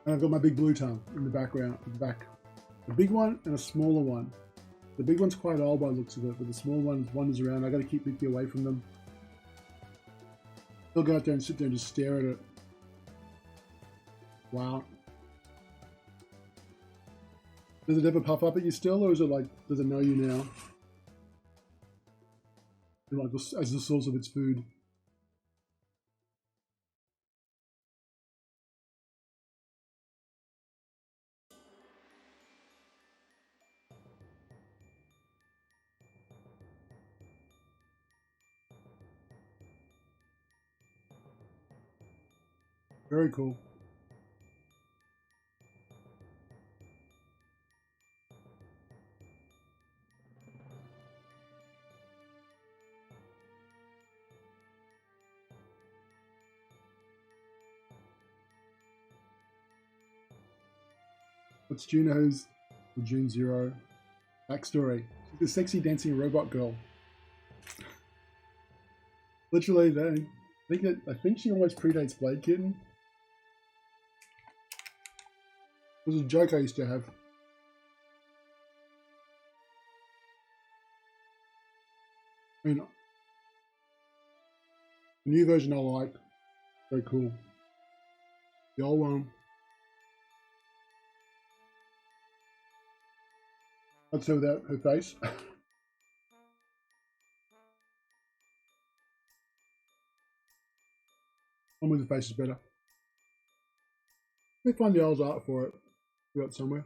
A: And I've got my big blue tongue in the background, at the back. A big one and a smaller one. The big one's quite old by the looks of it, but the small one wanders around. I got to keep Mickey away from them. They'll go out there and sit there and just stare at it. Wow. Does it ever puff up at you still, or is it like, does it know you now? Like as the source of its food. Very cool. What's Juno's or June Zero backstory? She's a sexy dancing robot girl. Literally, I think she almost predates Blade Kitten. It was a joke I used to have. I mean, the new version I like. Very cool. The old one, I'd say without her face. One with the face is better. Let me find the old art for it. Got it somewhere.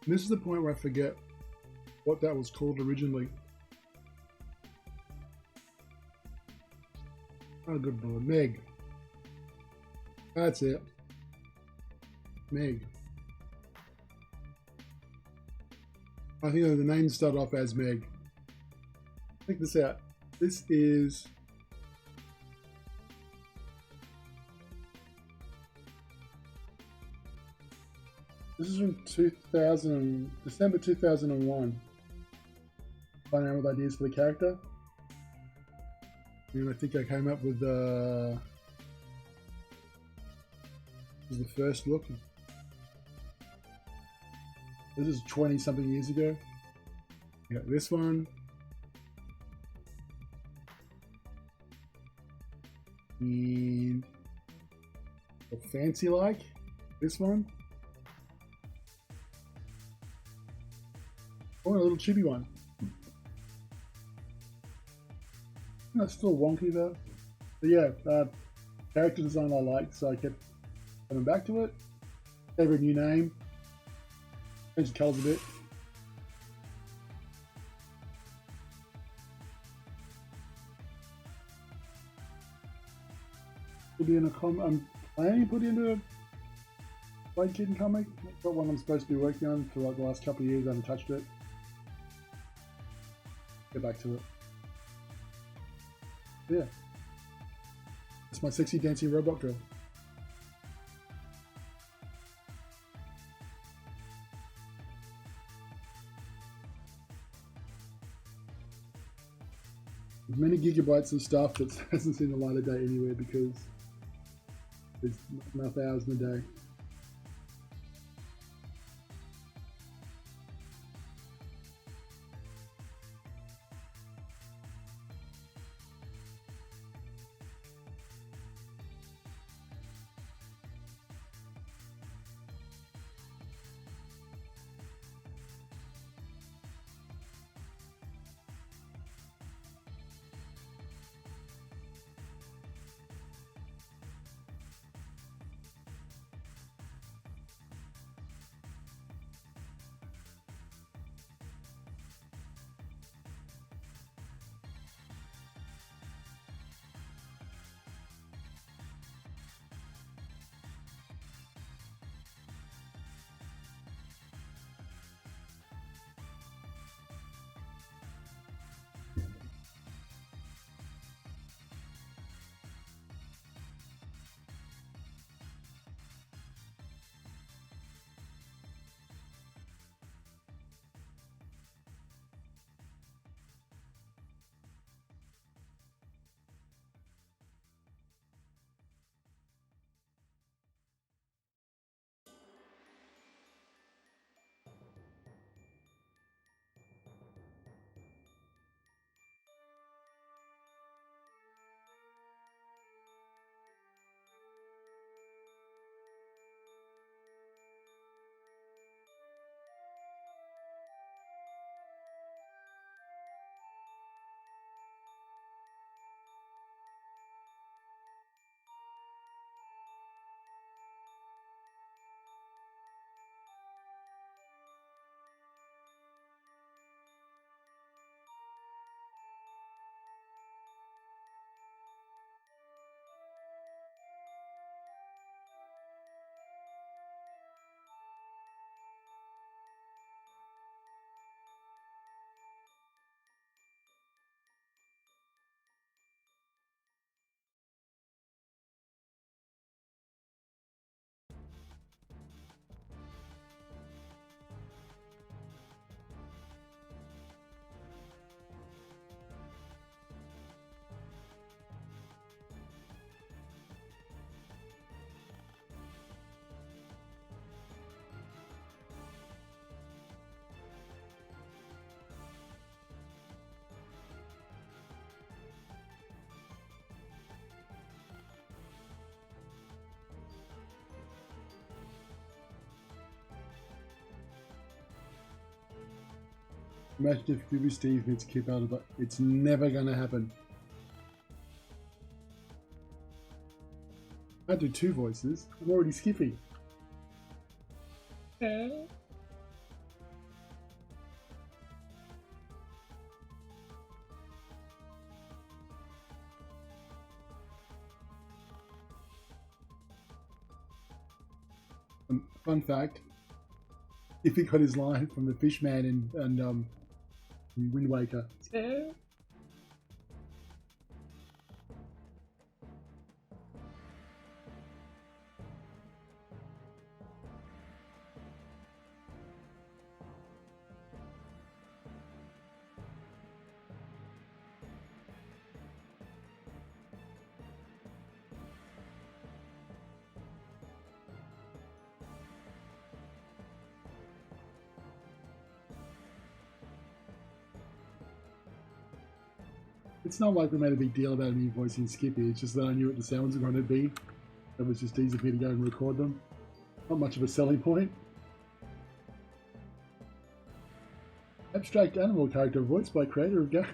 A: And this is the point where I forget what that was called originally. Oh, good boy. Meg. That's it. Meg. I think the name started off as Meg. Check this out. This is... This is from December 2001. Playing around with ideas for the character. And I think I came up with this is the first look. This is 20 something years ago. We got this one. And a fancy like this one. Oh, a little chibi one. That's still wonky though. But yeah, character design I liked, so I kept coming back to it. Favorite new name. Changed the colours a bit. Put in I'm planning to put into a Blade Kitten comic. Got one I'm supposed to be working on for like the last couple of years. I haven't touched it. Get back to it. Yeah. It's my sexy dancing robot girl. There's many gigabytes of stuff that hasn't seen the light of day anywhere because there's not enough hours in a day. Imagine if Gooby Steve meets Kip out of it. It's never gonna happen. I do two voices. I'm already Skippy. Fun fact: if he got his line from the Fishman and Wind Waker. It's not like we made a big deal about me voicing Skippy, it's just that I knew what the sounds were going to be. It was just easy for me to go and record them. Not much of a selling point. Abstract animal character voiced by creator of Gary.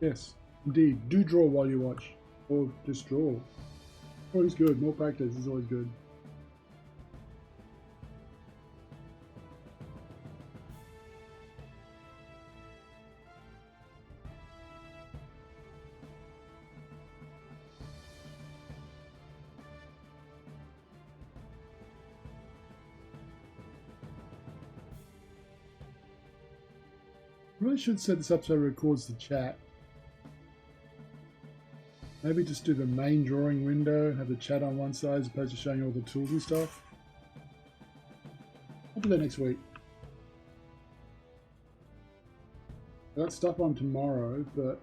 A: Yes, indeed. Do draw while you watch, or just draw. Always good. More practice is always good. Really should set this up so it records the chat. Maybe just do the main drawing window and have the chat on one side as opposed to showing all the tools and stuff. I'll do that next week. I got stuff on tomorrow, but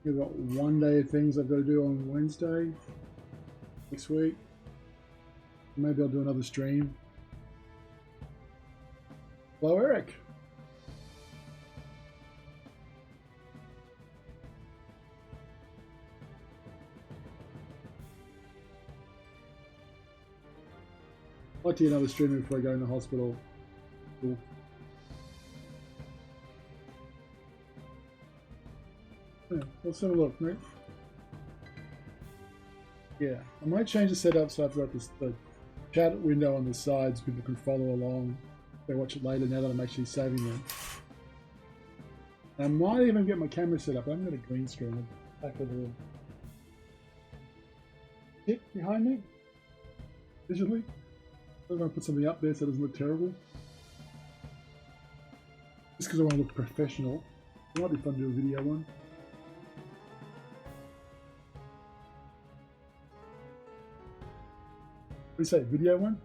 A: I've got one day of things I've got to do on Wednesday next week. Maybe I'll do another stream. Hello, Eric. I'd like to do another stream before I go in the hospital. Cool. Yeah, let's have a look, mate. Yeah, I might change the setup so I've got this, the chat window on the sides. People can follow along. They watch it later now that I'm actually saving them. I might even get my camera set up. I'm going to green screen it back of the room. Hit behind me, visually. I'm going to put something up there so it doesn't look terrible. Just because I want to look professional. It might be fun to do a video one. What do you say, video one?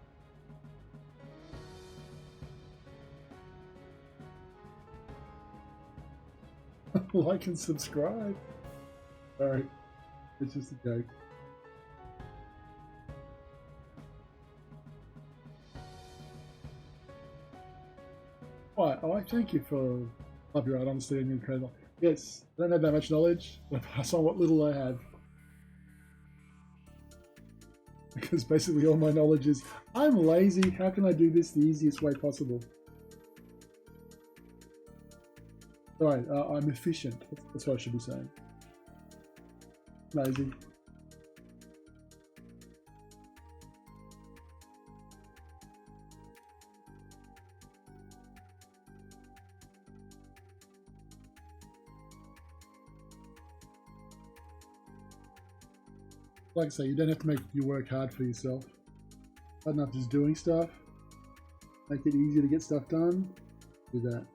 A: Like and subscribe. Alright, it's just a joke. Right, oh, I thank you for copyright, honestly, and incredible. Yes, I don't have that much knowledge, but I pass on what little I have. Because basically all my knowledge is, I'm lazy, how can I do this the easiest way possible? Right, I'm efficient. That's what I should be saying. Lazy. Like I say, you don't have to make you work hard for yourself. Hard enough just doing stuff. Make it easier to get stuff done. Do that.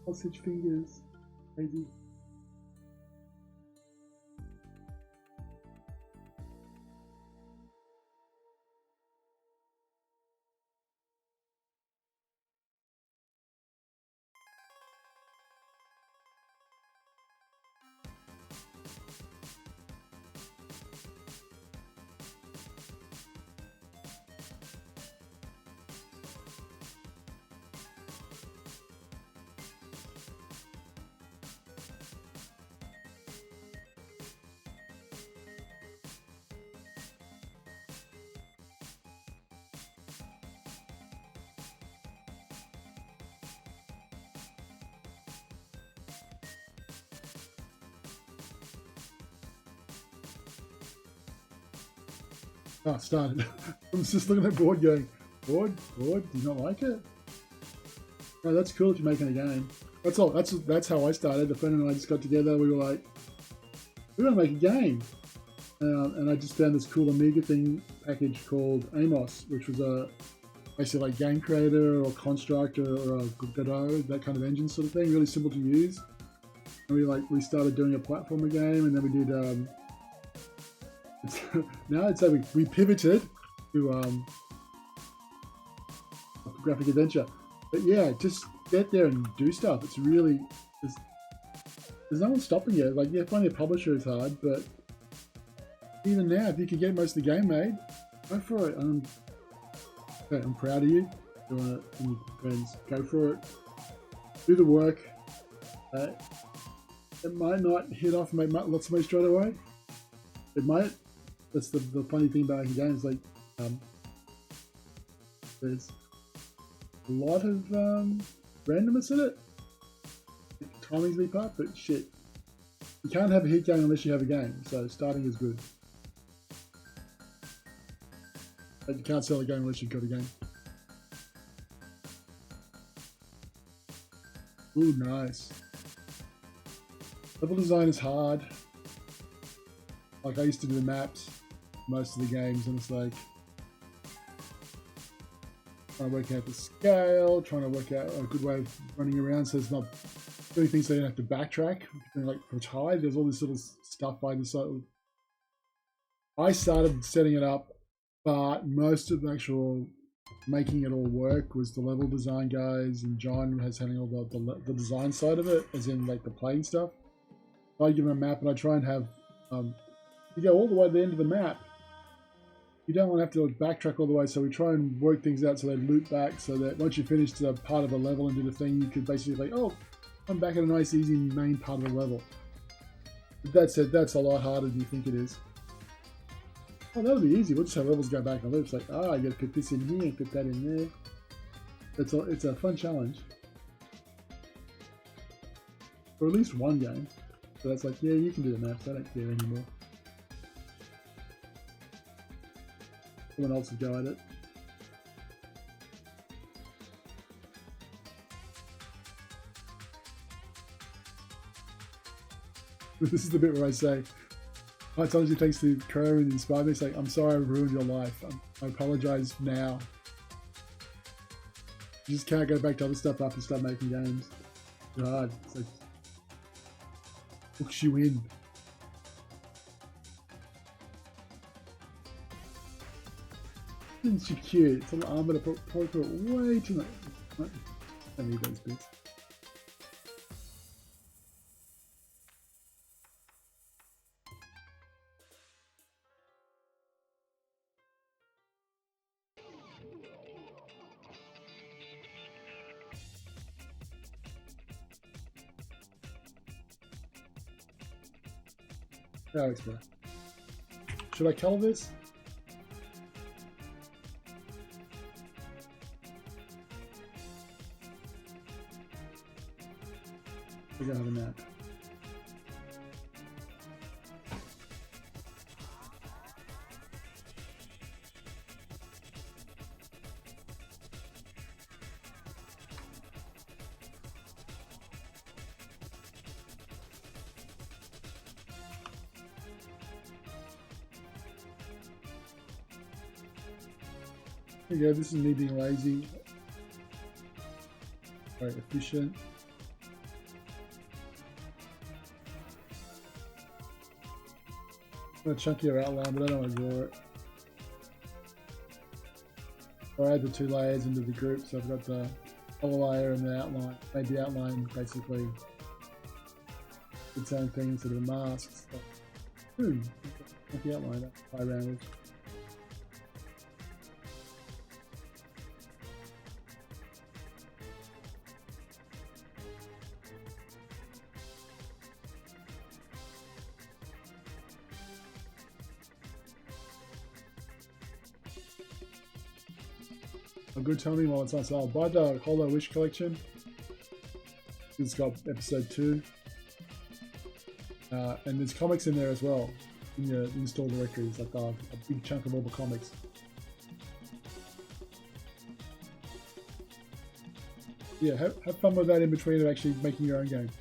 A: Sausage fingers. Crazy. Oh, it started. I was just looking at the board going, board, do you not like it? No, that's cool if you're making a game. That's all. That's how I started. A friend and I just got together. We were like, we're going to make a game. And I just found this cool Amiga thing package called Amos, which was a basically like Game Creator or Construct or Godot, that kind of engine sort of thing. Really simple to use. And we started doing a platformer game, and then we did. Now I'd say we pivoted to graphic adventure, but yeah, just get there and do stuff. It's really there's no one stopping you. Like, yeah, finding a publisher is hard, but even now, if you can get most of the game made, go for it. I'm proud of you. You want to, friends, go for it. Do the work. Uh, it might not hit off and make lots of money straight away. It might. That's the funny thing about making games. Like, there's a lot of randomness in it. Timing's a big part, but shit. You can't have a hit game unless you have a game, so starting is good. But you can't sell a game unless you've got a game. Ooh, nice. Level design is hard. Like, I used to do the maps, most of the games, and it's like trying to work out the scale, trying to work out a good way of running around so it's not doing things so you don't have to backtrack. Like for Tide, there's all this little stuff by the side. I started setting it up, but most of the actual making it all work was the level design guys, and John has handling all the design side of it, as in like the playing stuff. I give him a map and I try and have you go all the way to the end of the map. You don't want to have to backtrack all the way, so we try and work things out so they loop back, so that once you finish the part of a level and do the thing, you could basically like, oh, I'm back at a nice easy main part of the level. But that said, that's a lot harder than you think it is. Oh, that'll be easy. We'll just have levels go back and loop. It's like, I gotta put this in here, put that in there. It's a fun challenge. For at least one game. So that's like, yeah, you can do the maps. I don't care anymore. Someone else would go at it. This is the bit where I say, I told you thanks to Crow and Inspire Me. It's like, I'm sorry I ruined your life. I apologize now. You just can't go back to other stuff after you start making games. It's hard. It's like, hooks you in. Isn't she cute? It's an arm, but I probably put way too much. I need those bits. That looks better. Should I color this? We're gonna have a map. There you go, this is me being lazy. Very efficient. I'm going to chunkier outline, but I don't want to draw it. So I add the two layers into the group, so I've got the color layer and the outline. Made the outline basically its own thing instead of a mask. So, chunky outline, high rounded. A good timing while it's on sale. Buy the Hollow Wish collection. It's got episode 2. And there's comics in there as well. In your install directory, it's like a big chunk of all the comics. Yeah, have fun with that in between of actually making your own game.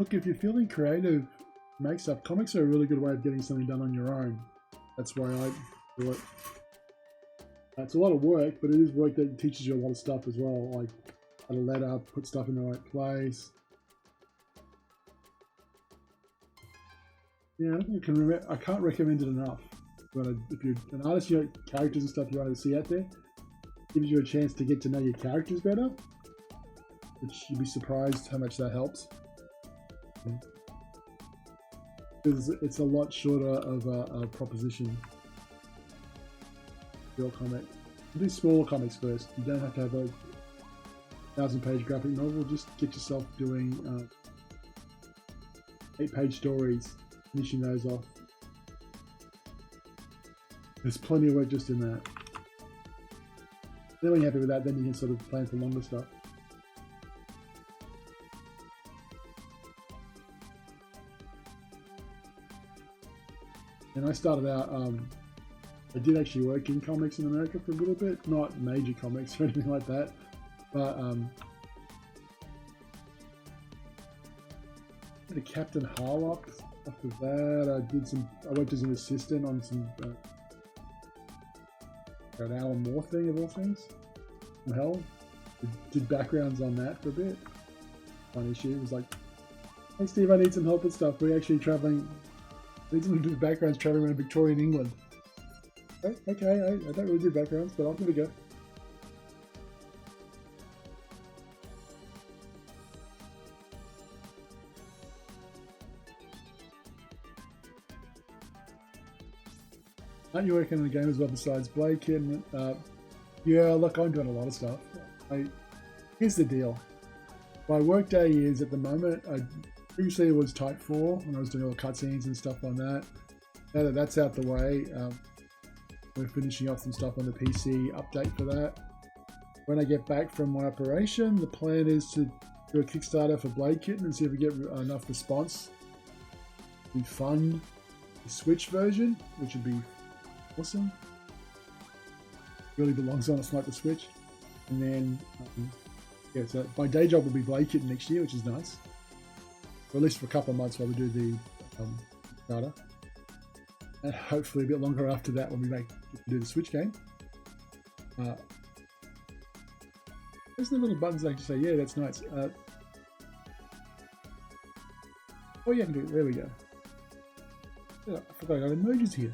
A: Look, if you're feeling creative, make stuff. Comics are a really good way of getting something done on your own. That's why I do it. It's a lot of work, but it is work that teaches you a lot of stuff as well, like how to let up, put stuff in the right place. Yeah, I don't think I can't recommend it enough. But if you're an artist, you know, characters and stuff you want to see out there, it gives you a chance to get to know your characters better, which you'd be surprised how much that helps. Because it's a lot shorter of a proposition. Your comic. Do smaller comics first. You don't have to have a 1,000-page graphic novel. Just get yourself doing 8-page stories, finishing those off. There's plenty of work just in that. Then when you're happy with that, then you can sort of plan for longer stuff. And I started out, I did actually work in comics in America for a little bit, not major comics or anything like that, but the Captain Harlock. After that, I worked as an assistant on some an Alan Moore thing of all things. From hell, did backgrounds on that for a bit. One issue it was like, "Hey Steve, I need some help with stuff. We're actually traveling. I need someone to do backgrounds traveling around Victorian England." Okay, I don't really do backgrounds, but I'll give it a go. Aren't you working on a game as well besides Blade Kitten? Yeah, look, I'm doing a lot of stuff. Here's the deal. My work day is, at the moment, previously it was Type 4 when I was doing all the cutscenes and stuff on that. Now that that's out the way, we're finishing off some stuff on the PC update for that. When I get back from my operation, the plan is to do a Kickstarter for Blade Kitten and see if we get enough response to fund the Switch version, which would be awesome. Really belongs on us like the Switch. And then, yeah, so my day job will be Blade Kitten next year, which is nice. Or at least for a couple of months while we do the Kickstarter. And hopefully a bit longer after that when we do the Switch game. There's the little buttons I can say, yeah, that's nice. Oh yeah, I can do it. There we go. Yeah, I forgot I got emojis here.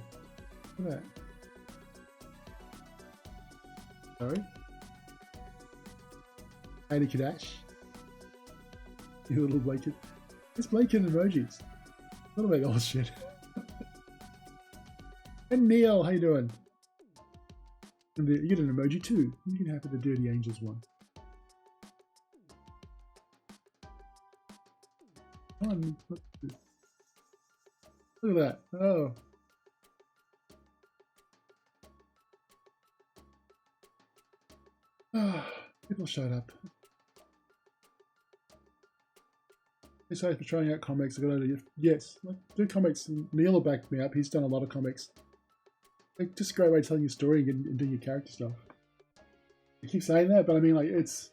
A: Look at that. Sorry. Ada Kadash. You little blanket. It's blanket emojis. What about all this shit? And Neil, how you doing? And you get an emoji too. You can have the Dirty Angels one. Come on, look at that. Oh. People showed up. Sorry for trying out comics. I got idea. Yes, do comics. Neil will back me up. He's done a lot of comics. Like, just a great way of telling your story and doing your character stuff. I keep saying that, but I mean, like, it's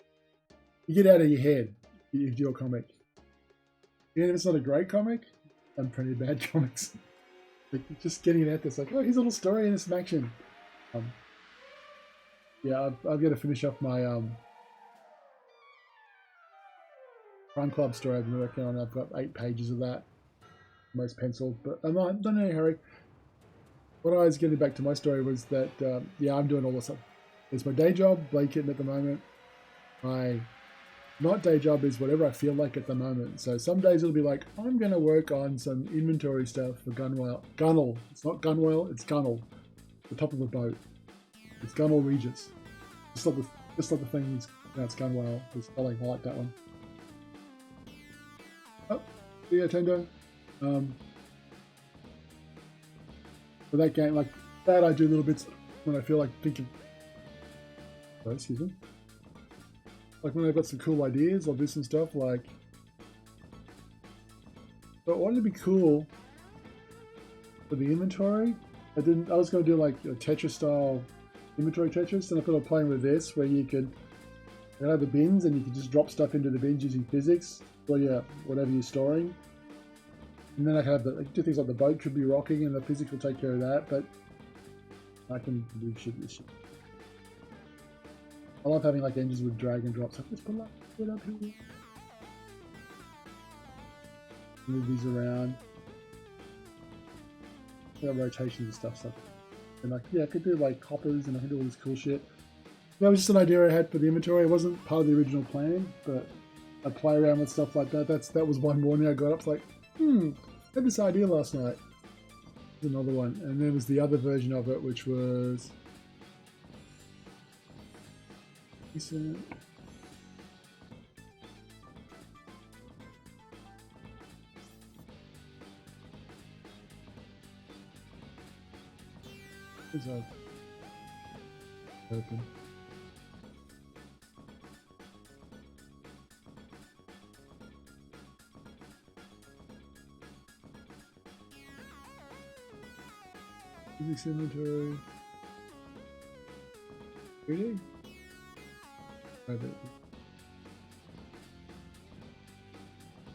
A: you get out of your head if you do a comic. Even if it's not a great comic, I'm pretty bad comics. Like, just getting it out there, it's like, oh, here's a little story and some action. Yeah, I've got to finish off my Run Club story I've been working on. I've got 8 pages of that, most penciled, but I'm not in any hurry. What I was getting back to my story was that, yeah, I'm doing all this stuff. It's my day job, Blade Kitten at the moment. My not day job is whatever I feel like at the moment. So some days it'll be like, I'm going to work on some inventory stuff for Gunnel. It's not Gunwale, it's Gunnel. The top of the boat. It's Gunnel Regis. Just like the thing it's Gunwale. The spelling, I like that one. Oh, yeah, Tendo. For that game, like that, I do little bits when I feel like thinking. Oh, excuse me. Like when I've got some cool ideas, I'll do some stuff like. So I wanted to be cool for the inventory. I was going to do like a Tetris style inventory Tetris, and I thought of playing with this, where you could They have the bins, and you can just drop stuff into the bins using physics, or yeah, whatever you're storing. And then I can have I can do things like the boat could be rocking, and the physics will take care of that. But I can do shit. I love having like engines with drag and drop. So let's put it up here. Move these around. Rotations and stuff. And like, yeah, I could do like hoppers, and I can do all this cool shit. That was just an idea I had for the inventory. It wasn't part of the original plan, but I play around with stuff like that. That was one morning I got up, like, I had this idea last night. There's another one, and there was the other version of it, which was. Is that open? Physics inventory. Really?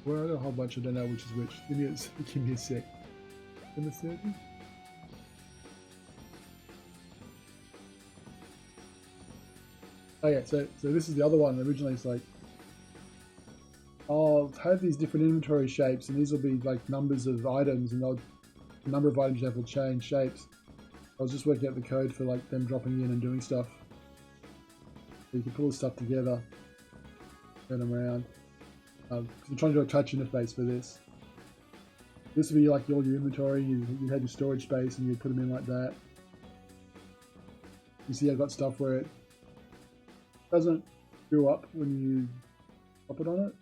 A: Well, I got a whole bunch. I don't know which is which. Give me a sec. In the 30? Oh yeah, so this is the other one. Originally it's like, I'll have these different inventory shapes, and these will be like numbers of items, and the number of items you have will change shapes. I was just working out the code for like them dropping in and doing stuff. So you can pull this stuff together, turn them around. I'm trying to do a touch interface for this. This would be like all your inventory. You had your storage space, and you put them in like that. You see, I've got stuff where it doesn't screw up when you pop it on it.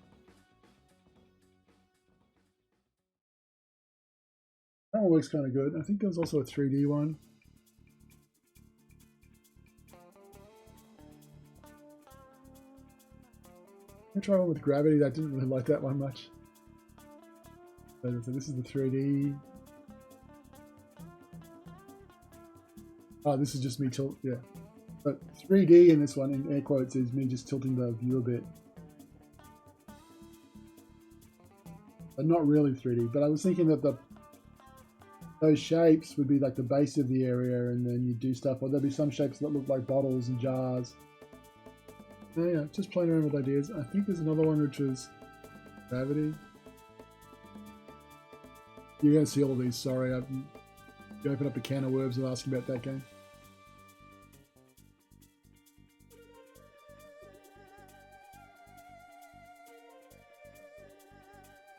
A: That one works kind of good. I think there's also a 3D one. I tried one with gravity. I didn't really like that one much. So this is the 3D. Oh, this is just me yeah. But 3D in this one, in air quotes, is me just tilting the view a bit. But not really 3D. But I was thinking that those shapes would be like the base of the area, and then you do stuff. Or there'll be some shapes that look like bottles and jars. So yeah, just playing around with ideas. I think there's another one which is gravity. You're going to see all of these. Sorry, you open up a can of worms and ask about that game.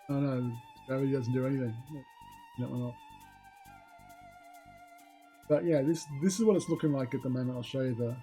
A: Oh no, gravity doesn't do anything. That one off. But yeah, this is what it's looking like at the moment. I'll show you the.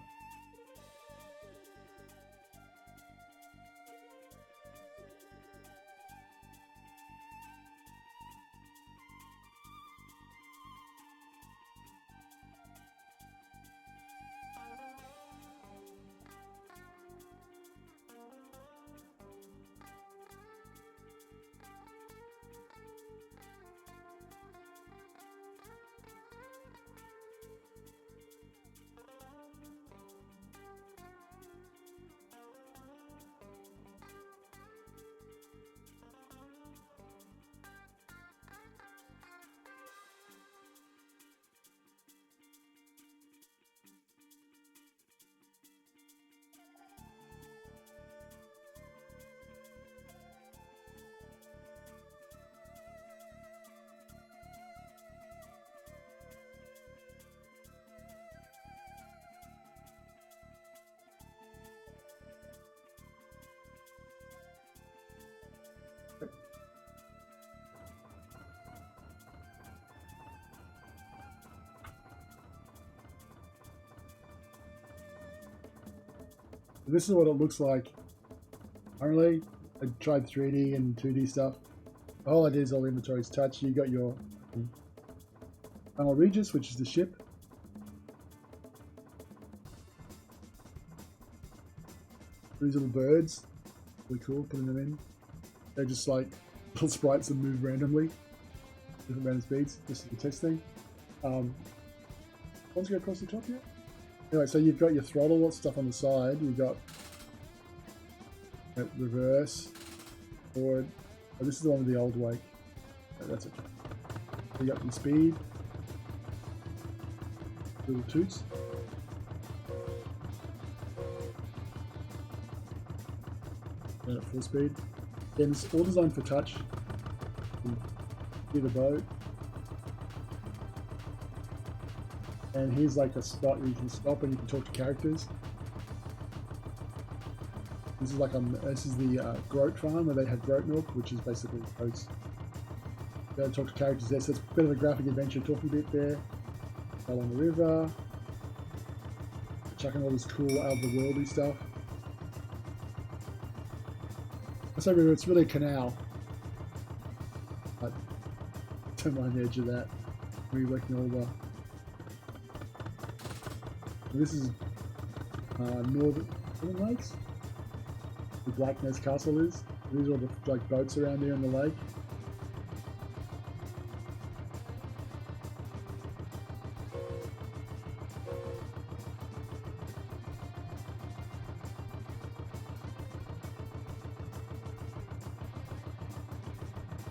A: This is what it looks like. Currently, I tried 3D and 2D stuff. The whole idea is all inventories touch. You got your Tunnel Regis, which is the ship. These little birds, really cool. Putting them in. They're just like little sprites that move randomly, different random speeds. This is the test thing. One's go across the top yet? Anyway, so you've got your throttle, lots of stuff on the side. You've got reverse, forward. Oh, this is the one with the old wake. That's it. So you got your speed, little toots. And at full speed. Again, it's all designed for touch. You see the boat. And here's like a spot where you can stop and you can talk to characters. This is like this is the goat farm where they have goat milk, which is basically goats. You gotta talk to characters there, so it's a bit of a graphic adventure talking bit there. Along the river. Chucking all this cool out of the worldy stuff. I say river, it's really a canal. But don't mind the edge of that. We're working all the. This is Northern Lakes. The Black Nest Castle is. These are all the like boats around here in the lake.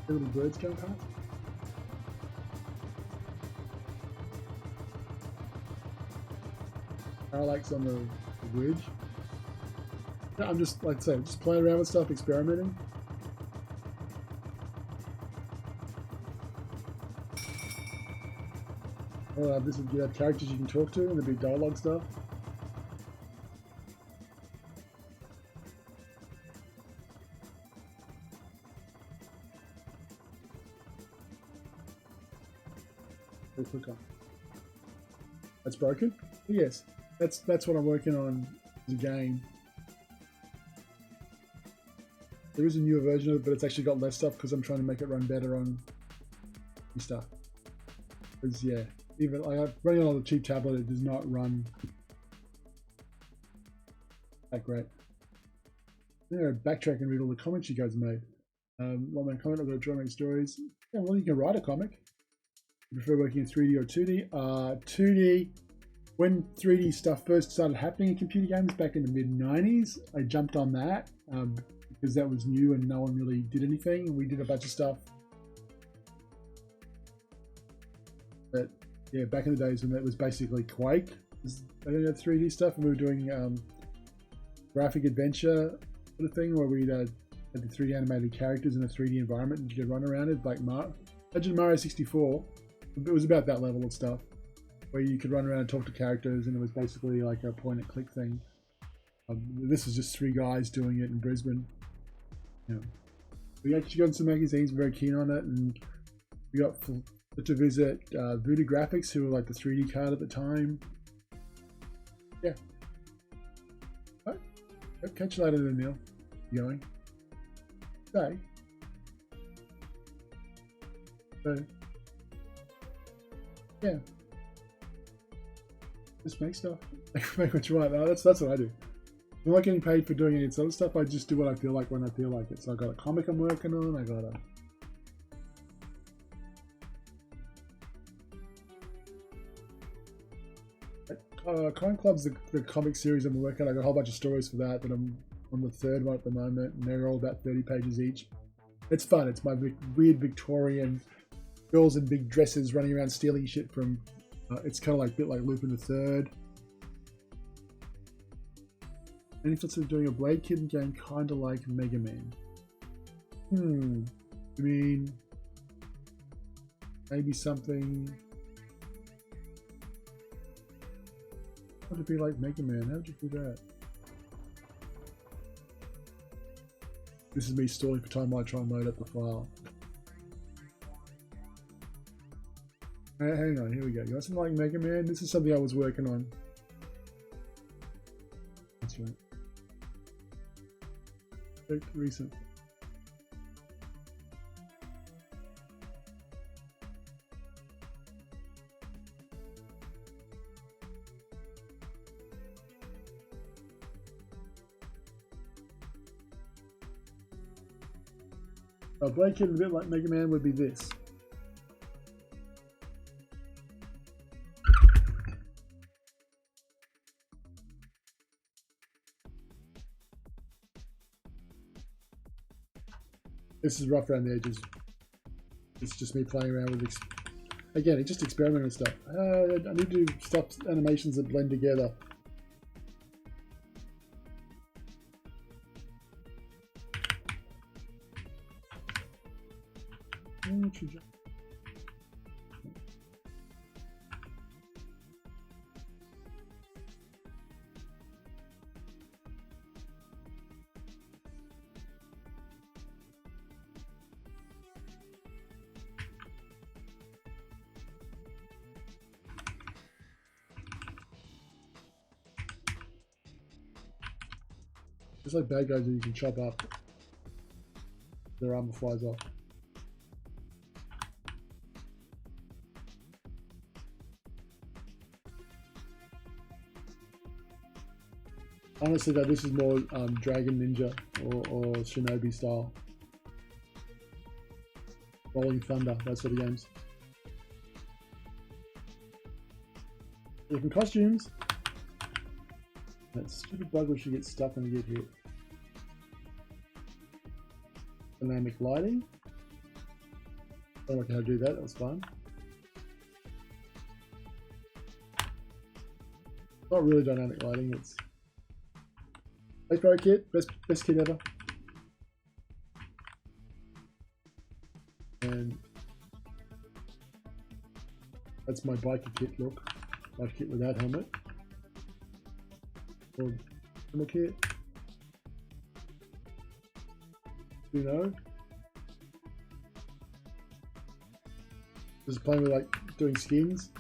A: The little birds going past. Parallax on the ridge. Yeah, I'm just, like I say, just playing around with stuff, experimenting. This is, you have characters you can talk to and the big dialogue stuff. Very quick on. That's broken? Yes, that's what I'm working on as a game. There is a newer version of it, but it's actually got less stuff because I'm trying to make it run better on new stuff. Because yeah, even I'm running on a cheap tablet, it does not run that great. I'm going to backtrack and read all the comments you guys made. One main comment, I've got to draw my stories. Yeah, well, you can write a comic. You prefer working in 3D or 2D? 2D. When 3D stuff first started happening in computer games back in the mid-90s, I jumped on that because that was new and no one really did anything. We did a bunch of stuff. But yeah, back in the days when it was basically Quake, I don't know, 3D stuff, and we were doing graphic adventure sort of thing where we had the 3D animated characters in a 3D environment and you could run around it like Legend Mario 64. It was about that level of stuff, where you could run around and talk to characters, and it was basically like a point-and-click thing. This is just 3 guys doing it in Brisbane. You know, we actually got some magazines, very keen on it, and we got to visit Voodoo Graphics, who were like the 3D card at the time. Yeah. Right. Catch you later then, Neil. You going? Stay. So, yeah. Just make stuff. Make what you want. No, that's what I do. I'm not getting paid for doing any of this other stuff. I just do what I feel like when I feel like it. So I got a comic I'm working on. I got a Comic Club's the comic series I'm working on. I got a whole bunch of stories for that, but I'm on the 3rd one at the moment, and they're all about 30 pages each. It's fun. It's my weird Victorian girls in big dresses running around stealing shit from. It's kind of like a bit like Lupin the Third. Any thoughts of doing a Blade Kitten game kind of like Mega Man? I mean, maybe something. How would it be like Mega Man? How would you do that? This is me stalling for time while I try and load up the file. Hang on, here we go. You want something like Mega Man? This is something I was working on. That's right. Recent. A Blade Kitten a bit like Mega Man would be this. This is rough around the edges. It's just me playing around with again, just experimenting with stuff. I need to do stuff, animations that blend together. It's like bad guys that you can chop up. Their armor flies off. Honestly though, this is more Dragon Ninja or Shinobi style. Rolling Thunder, that sort of games. Different costumes. That stupid bug where she gets stuck when you get hit. Dynamic lighting. I don't know how to do that, that was fun. Not really dynamic lighting, it's... Hey pro kit, best kit ever. And that's my biker kit look. Biker kit without helmet. Or helmet kit. You know? Just playing with like doing skins.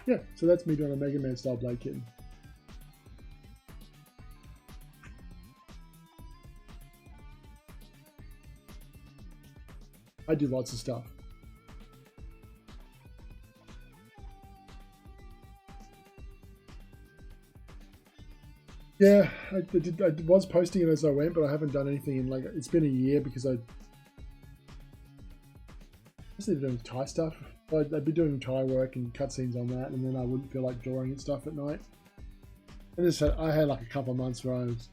A: Yeah, so that's me doing a Mega Man style blade kitten. I do lots of stuff. Yeah, I was posting it as I went, but I haven't done anything in like, it's been a year because I mostly doing Thai stuff. I'd be doing Thai work and cutscenes on that, and then I wouldn't feel like drawing and stuff at night. And I had like a couple of months where I was,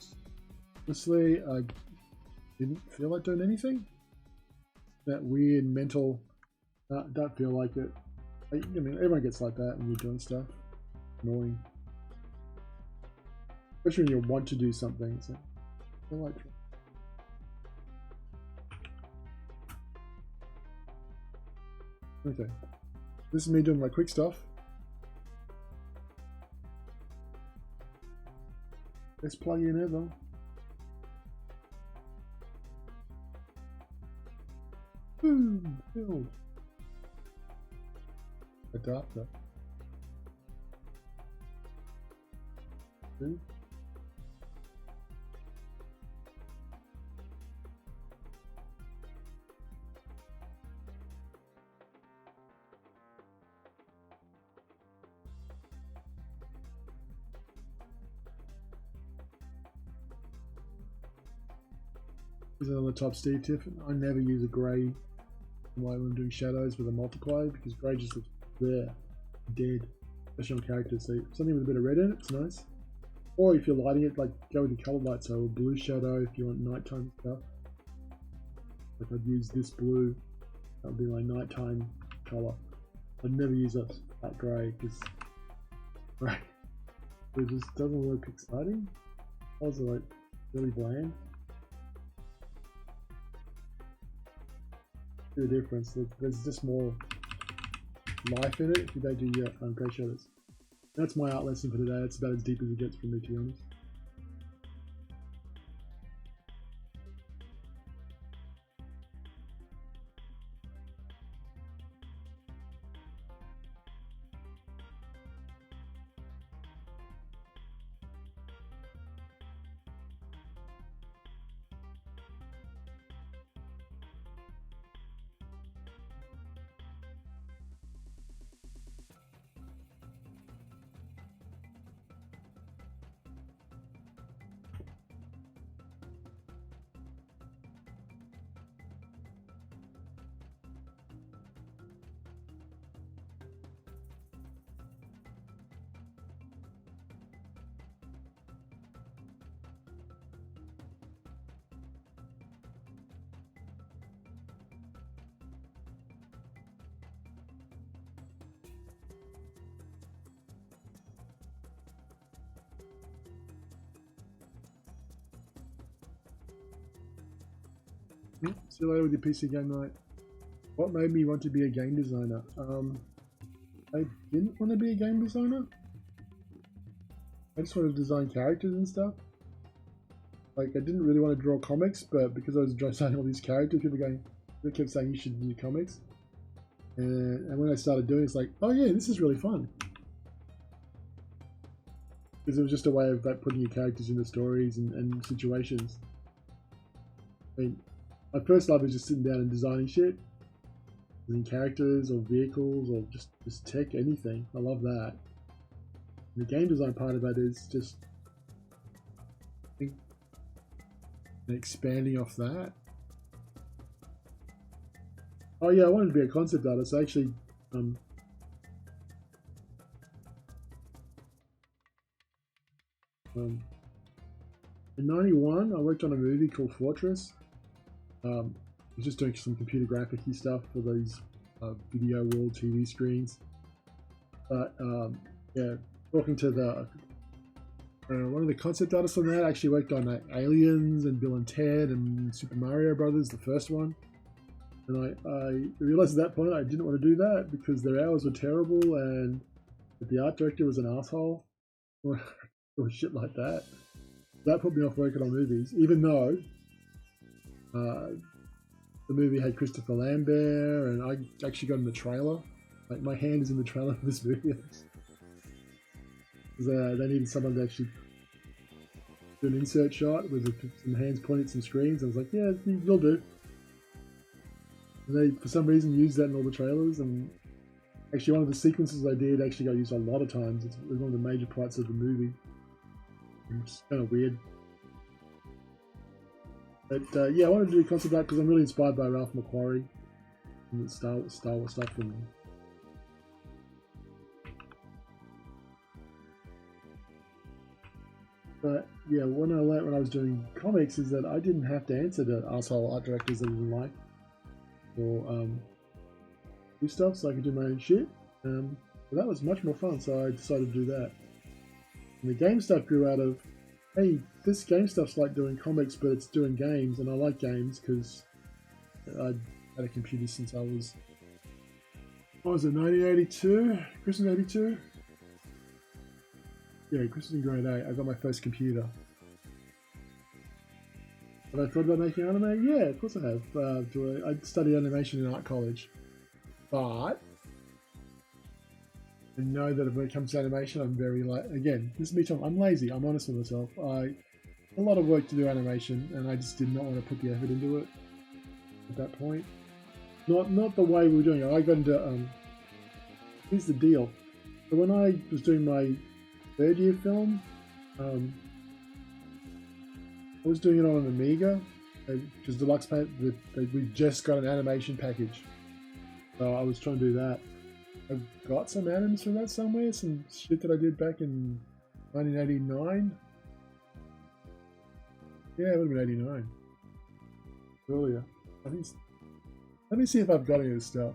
A: honestly, I didn't feel like doing anything. That weird mental, don't feel like it. I mean, everyone gets like that when you're doing stuff. Annoying. Especially when you want to do something. It's like, I feel like... Okay. This is me doing my quick stuff. Best plug-in ever. Boom! Build. Adapter. See? Is it on the top Steve Tiffin? I never use a grey when I'm doing shadows with a multiplier because grey just looks there, dead, especially on characters. So something with a bit of red in it, it's nice. Or if you're lighting it, like go with the colored light, so a blue shadow if you want nighttime stuff. Like I'd use this blue, that would be my nighttime color. I'd never use that grey because right, it just doesn't look exciting. Also like really bland. The difference. There's just more life in it if you don't do your grey shadows. That's my art lesson for today. That's about as deep as it gets for me, to be honest. See you later with your PC game night. What made me want to be a game designer? I didn't want to be a game designer. I just wanted to design characters and stuff. Like, I didn't really want to draw comics, but because I was designing all these characters, they kept saying you should do comics. And when I started doing it, it's like, oh yeah, this is really fun. Because it was just a way of like putting your characters into stories and situations. I mean, my first love was just sitting down and designing shit. Designing characters or vehicles or just tech, anything. I love that. And the game design part of it is just expanding off that. Oh yeah, I wanted to be a concept artist. Actually, in '91, I worked on a movie called Fortress. I was just doing some computer graphic-y stuff for these video wall TV screens. But yeah, talking to the one of the concept artists on that, actually worked on Aliens and Bill and Ted and Super Mario Brothers, the first one. And I realized at that point I didn't want to do that because their hours were terrible and the art director was an asshole or shit like that. That put me off working on movies, even though the movie had Christopher Lambert and I actually got in the trailer. Like, my hand is in the trailer for this movie. They needed someone to actually do an insert shot with some hands pointing at some screens. I was like, yeah, you'll do. And they, for some reason, used that in all the trailers. And actually, one of the sequences I did actually got used a lot of times. It was one of the major parts of the movie. It's kind of weird. But yeah, I wanted to do concept art because I'm really inspired by Ralph McQuarrie and the Star Wars stuff. But yeah, when I learned when I was doing comics is that I didn't have to answer to asshole art directors that I didn't like or do stuff, so I could do my own shit. But that was much more fun, so I decided to do that. And the game stuff grew out of, hey, this game stuff's like doing comics, but it's doing games, and I like games because I had a computer since I was, what was it, 1982? Christmas 82? Yeah, Christmas in grade 8, I got my first computer. Have I thought about making anime? Yeah, of course I have. I studied animation in art college. But I know that when it comes to animation, I'm very again, this is me talking, I'm lazy, I'm honest with myself. A lot of work to do animation, and I just did not want to put the effort into it at that point. Not the way we were doing it. I got into, here's the deal. So when I was doing my third year film, I was doing it on an Amiga, because Deluxe Paint, we just got an animation package. So I was trying to do that. I've got some animes from that somewhere, some shit that I did back in 1989. Yeah, it would have been 89. Earlier. I think. Let me see if I've got any of this stuff.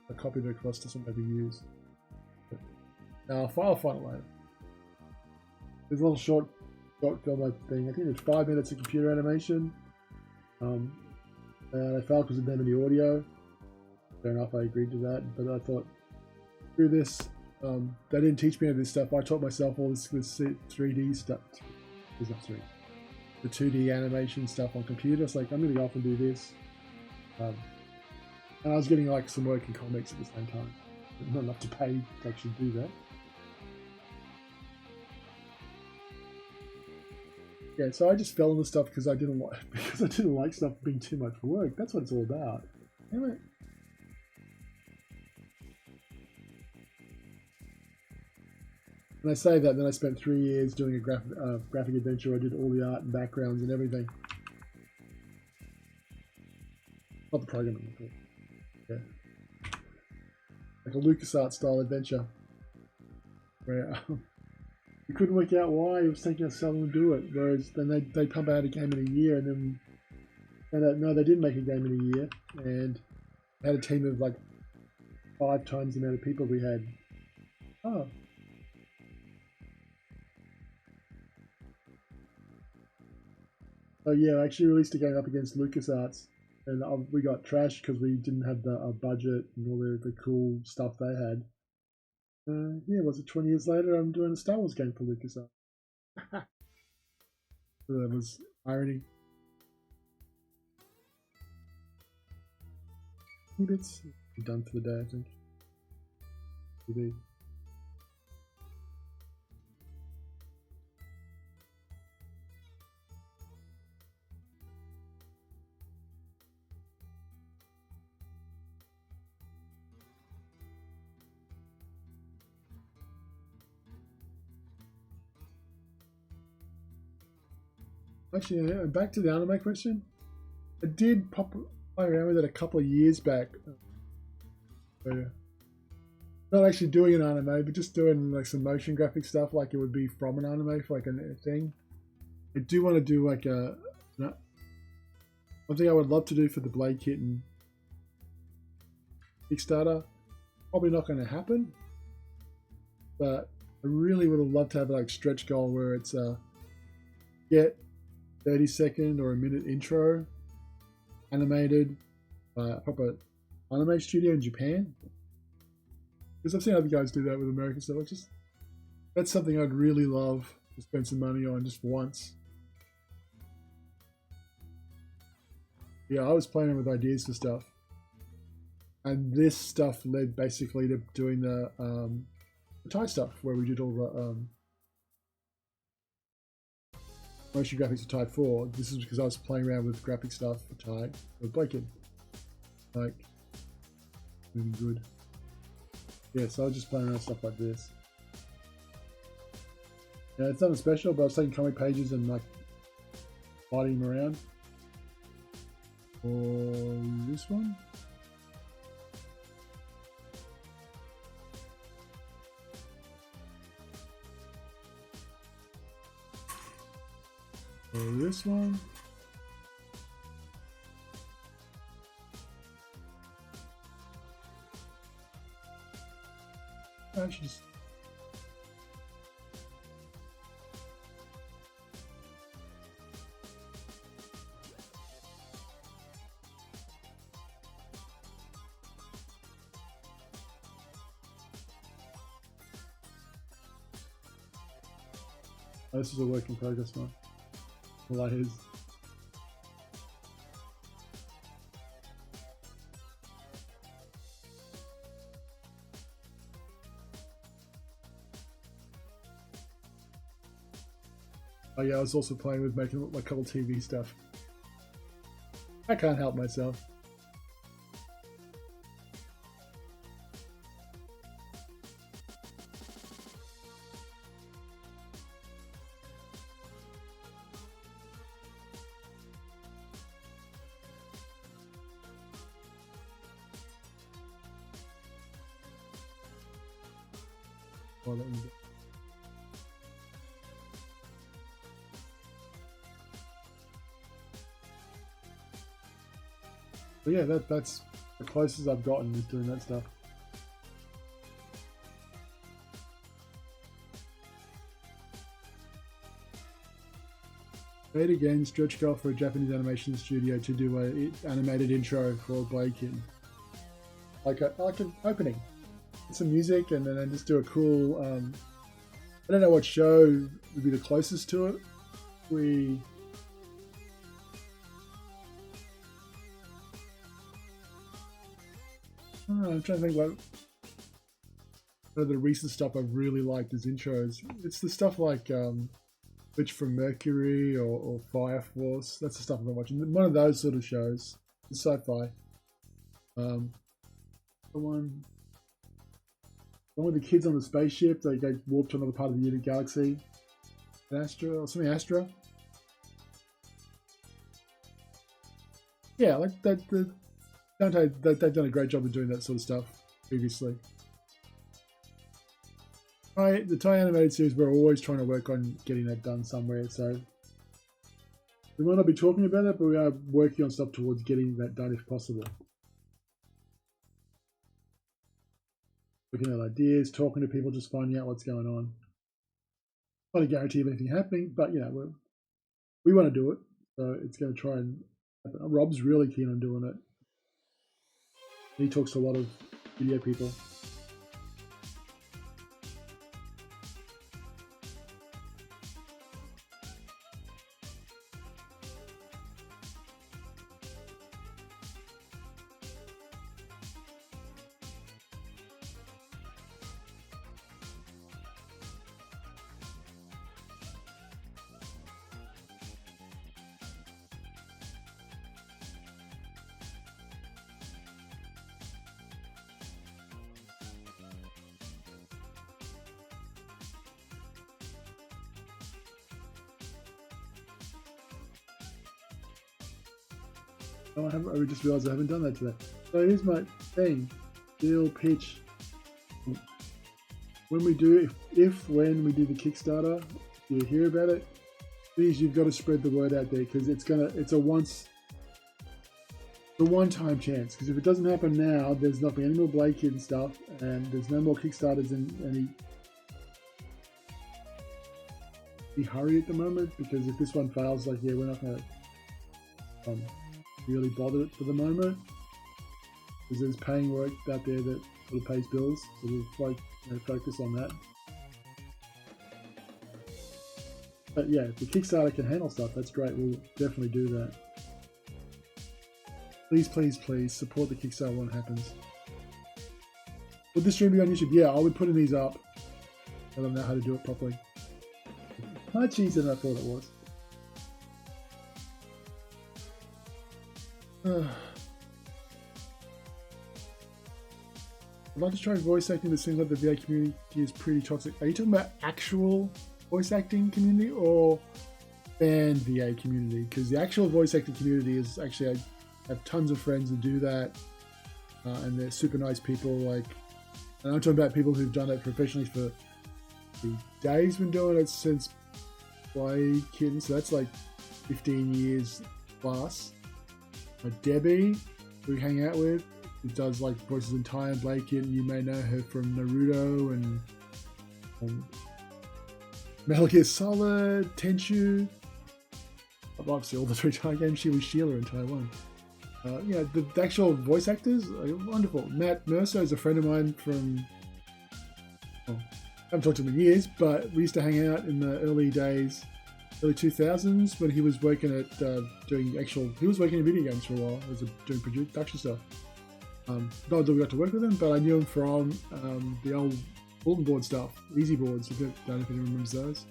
A: I copied it across to somebody to use. I'll find it later. There's a little short film thing. I think it's 5 minutes of computer animation. And I felt because it didn't have any audio. Fair enough, I agreed to that. But I thought, through this, they didn't teach me any of this stuff. I taught myself all this 3D stuff. There's not 3D. The 2D animation stuff on computer. It's like, I'm going to go off and do this. And I was getting like some work in comics at the same time. But not enough to pay to actually do that. Yeah, so I just fell into stuff because I didn't like stuff being too much work. That's what it's all about. Damn it. And I say that, then I spent 3 years doing a graphic adventure. I did all the art and backgrounds and everything. Not the programming. Yeah. Like a LucasArts style adventure. Where you couldn't work out why it was taking us so long to do it. Whereas then they pump out a game in a year and then found out, no, they didn't make a game in a year. And had a team of like 5 times the amount of people we had. Oh. Oh yeah, I actually released a game up against LucasArts and we got trashed because we didn't have the budget and all the cool stuff they had. Yeah, was it 20 years later? I'm doing a Star Wars game for LucasArts. So that was irony. Bits. I'm done for the day, I think. TV. Actually, back to the anime question. I did play around with it a couple of years back. Not actually doing an anime, but just doing like some motion graphic stuff, like it would be from an anime for like a thing. I do want to do like one thing I would love to do for the Blade Kitten Kickstarter. Probably not going to happen, but I really would have loved to have like stretch goal where it's get 30-second or a minute intro animated proper anime studio in Japan, because I've seen other guys do that with American stuff. That's something I'd really love to spend some money on just once. Yeah, I was playing with ideas for stuff, and this stuff led basically to doing the Thai stuff where we did all the motion graphics for Tide 4. This is because I was playing around with graphic stuff for Tide with Blake. Like, really good. Yeah, so I was just playing around with stuff like this. Yeah, it's nothing special, but I was taking comic pages and like sliding them around. Or this one. Or this one. Actually, this is a work in progress one. Well, that is. Oh yeah, I was also playing with making a couple TV stuff. I can't help myself. Oh, that was it. But yeah, that's the closest I've gotten with doing that stuff. Made again, stretch goal for a Japanese animation studio to do an animated intro for Blade Kitten. Like an opening. Get some music and then just do a cool. I don't know what show would be the closest to it. I'm trying to think what the recent stuff I've really liked as intros. It's the stuff like Witch from Mercury or Fire Force. That's the stuff I've been watching. One of those sort of shows. It's sci-fi. The one with the kids on the spaceship. They warp to another part of the Unit Galaxy. Astra or something. Astra. Yeah, like that. They've done a great job of doing that sort of stuff previously. The Thai animated series, we're always trying to work on getting that done somewhere, so we might not be talking about it, but we are working on stuff towards getting that done if possible. Looking at ideas, talking to people, just finding out what's going on. Not a guarantee of anything happening, but you know, we want to do it, so it's going to try and Rob's really keen on doing it. He talks to a lot of video people. Oh, I just realized I haven't done that today. So here's my thing. Deal pitch. When we do, when we do the Kickstarter, you hear about it, please, you've got to spread the word out there, because it's a one-time chance. Because if it doesn't happen now, there's not been any more Blade Kitten stuff, and there's no more Kickstarters in any hurry at the moment. Because if this one fails, like, yeah, we're not going to really bother it for the moment, because there's paying work out there that sort of pays bills, so we'll focus on that. But yeah, if the Kickstarter can handle stuff, that's great. We'll definitely do that. Please, please, please support the Kickstarter when it happens. Would the stream be on YouTube? Yeah, I would put these up. I don't know how to do it properly. Much easier than I thought it was. I'd like to try voice acting, but it seems like the VA community is pretty toxic. Are you talking about actual voice acting community or fan VA community? Because the actual voice acting community is actually, I have tons of friends who do that, and they're super nice people. Like, and I'm talking about people who've done it professionally for Dave's been doing it since Blade Kitten, so that's like 15 years plus. Debbie, who we hang out with, who does like voices in Thai and Blade Kitten. You may know her from Naruto and Metal Gear Solid, Tenchu. Obviously, all the 3 Thai games. She was Sheila in Taiwan. Yeah, the actual voice actors are wonderful. Matt Mercer is a friend of mine from. I haven't talked to him in years, but we used to hang out in the early days. Early 2000s, when he was working at he was working in video games for a while, doing production stuff. Not that we got to work with him, but I knew him from the old bulletin board stuff, Easy Boards. I don't know if anyone remembers those.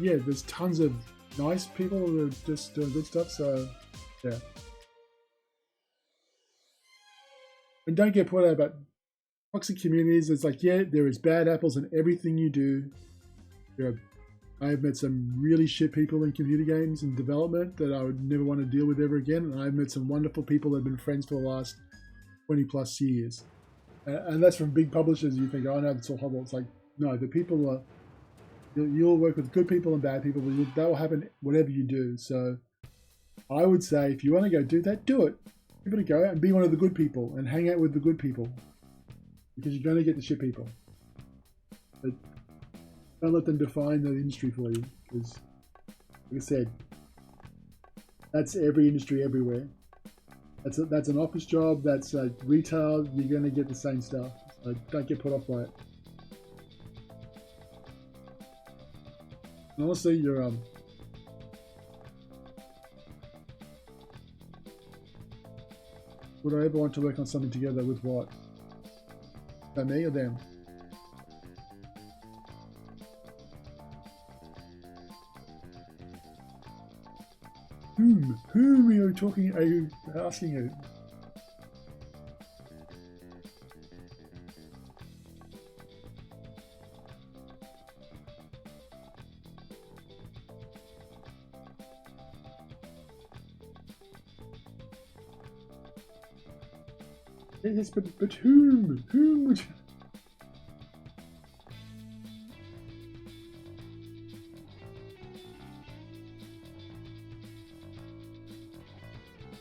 A: Yeah, there's tons of nice people who are just doing good stuff. So yeah, and don't get put out about toxic communities. It's like, yeah, there is bad apples in everything you do. I have met some really shit people in computer games and development that I would never want to deal with ever again. And I've met some wonderful people that have been friends for the last 20 plus years. And that's from big publishers. You think, oh no, that's all horrible. It's like, no, the people are, you'll work with good people and bad people. That will happen whatever you do. So I would say, if you want to go do that, do it. Give it a go and be one of the good people and hang out with the good people, because you're going to get the shit people. But don't let them define the industry for you, because, like I said, that's every industry everywhere. That's an office job. That's retail. You're going to get the same stuff. So don't get put off by it. And honestly, you're would I ever want to work on something together with what? By me or them? Whom are you talking? Are you asking who? Yes, but whom? Whom would you...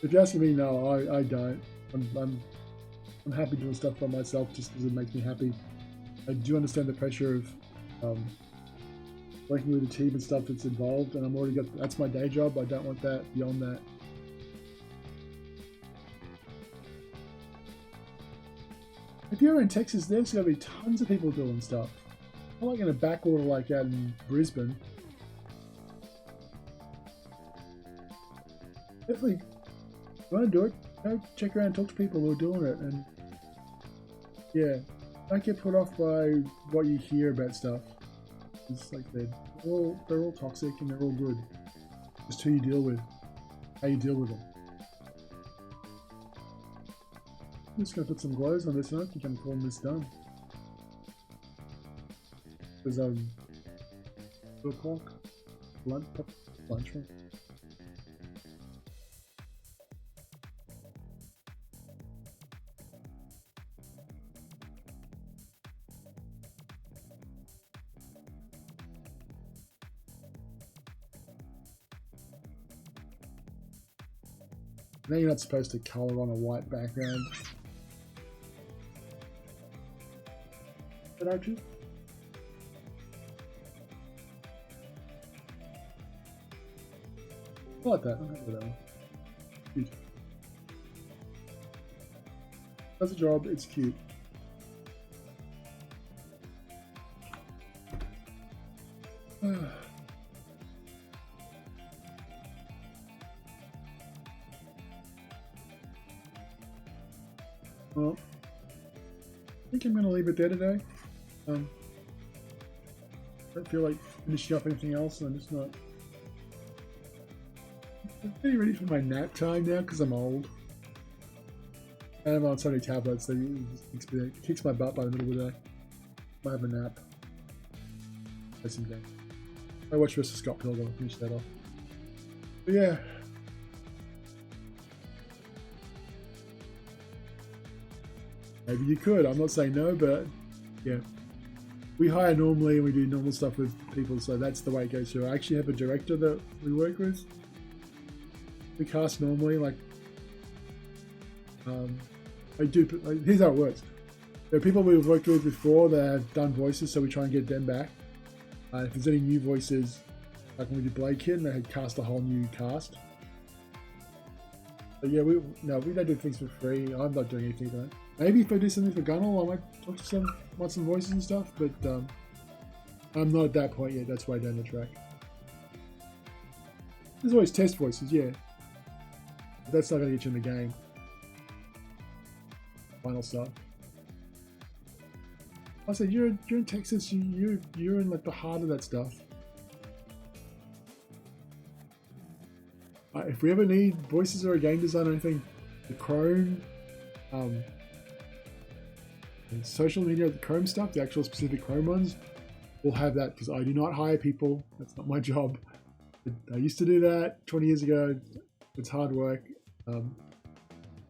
A: If you're asking me, no, I don't. I'm happy doing stuff by myself just because it makes me happy. I do understand the pressure of working with a team and stuff that's involved, and I'm already got, that's my day job. I don't want that beyond that. If you're in Texas, there's going to be tons of people doing stuff. Not like in a backwater like out in Brisbane. Definitely, if you want to do it, go check around and talk to people who are doing it. And yeah, don't get put off by what you hear about stuff. It's like they're all toxic and they're all good. Just who you deal with, how you deal with them. I'm just going to put some glows on this and I think I'm calling this done. Because 2 o'clock, lunch. Now you're not supposed to colour on a white background. But aren't you? I like that. I'm happy with that one. Cute. Does the job, it's cute. Well, I think I'm going to leave it there today. I don't feel like finishing up anything else, and I'm just not. I'm getting ready for my nap time now because I'm old. And I'm on so many tablets, so it kicks my butt by the middle of the day. I have a nap. Play some games. I watch Mr. Scott Pilgrim and finish that off. But yeah. Maybe you could. I'm not saying no, but yeah. We hire normally and we do normal stuff with people, so that's the way it goes through. I actually have a director that we work with. We cast normally, like, here's how it works. There are people we've worked with before that have done voices, so we try and get them back. If there's any new voices, like when we did Kitten, they had cast a whole new cast. But yeah, we don't do things for free. I'm not doing anything though. Maybe if I do something for Gunnel, I might talk to want some voices and stuff, but I'm not at that point yet. That's way down the track. There's always test voices, yeah. But that's not going to get you in the game. Final stuff. I said you're in Texas. You're in like the heart of that stuff. If we ever need voices or a game design or anything, the Chrome, social media, the Chrome stuff, the actual specific Chrome ones, we'll have that because I do not hire people. That's not my job. I used to do that 20 years ago. It's hard work,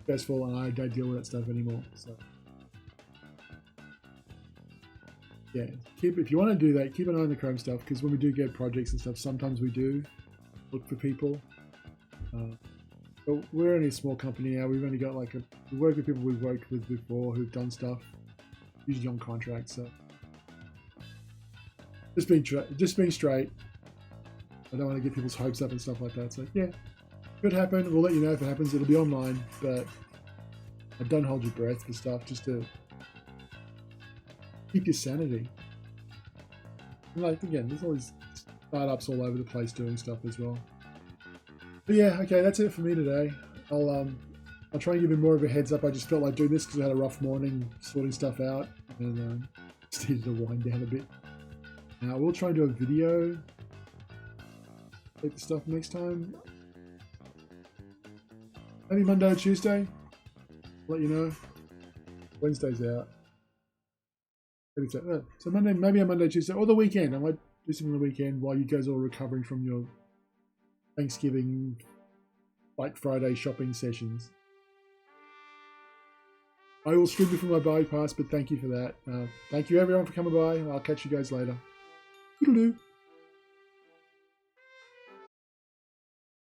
A: stressful, and I don't deal with that stuff anymore. So yeah, if you want to do that, keep an eye on the Chrome stuff because when we do get projects and stuff, sometimes we do look for people. But we're only a small company now. We've only got we work with people we've worked with before who've done stuff, usually on contract. So just being straight. I don't want to get people's hopes up and stuff like that. So yeah, could happen. We'll let you know if it happens. It'll be online, but don't hold your breath for stuff. Just to keep your sanity. And again, there's all these startups all over the place doing stuff as well. But yeah, okay, that's it for me today. I'll try and give you more of a heads up. I just felt like doing this because I had a rough morning sorting stuff out and just needed to wind down a bit. Now we'll try and do a video. Take the stuff next time. Maybe Monday or Tuesday. I'll let you know. Wednesday's out. So Monday, maybe a Monday, Tuesday, or the weekend. I might do something on the weekend while you guys are all recovering from your Thanksgiving, Black Friday shopping sessions. I will stream you from my bypass, but thank you for that. Thank you everyone for coming by, and I'll catch you guys later. Toodaloo.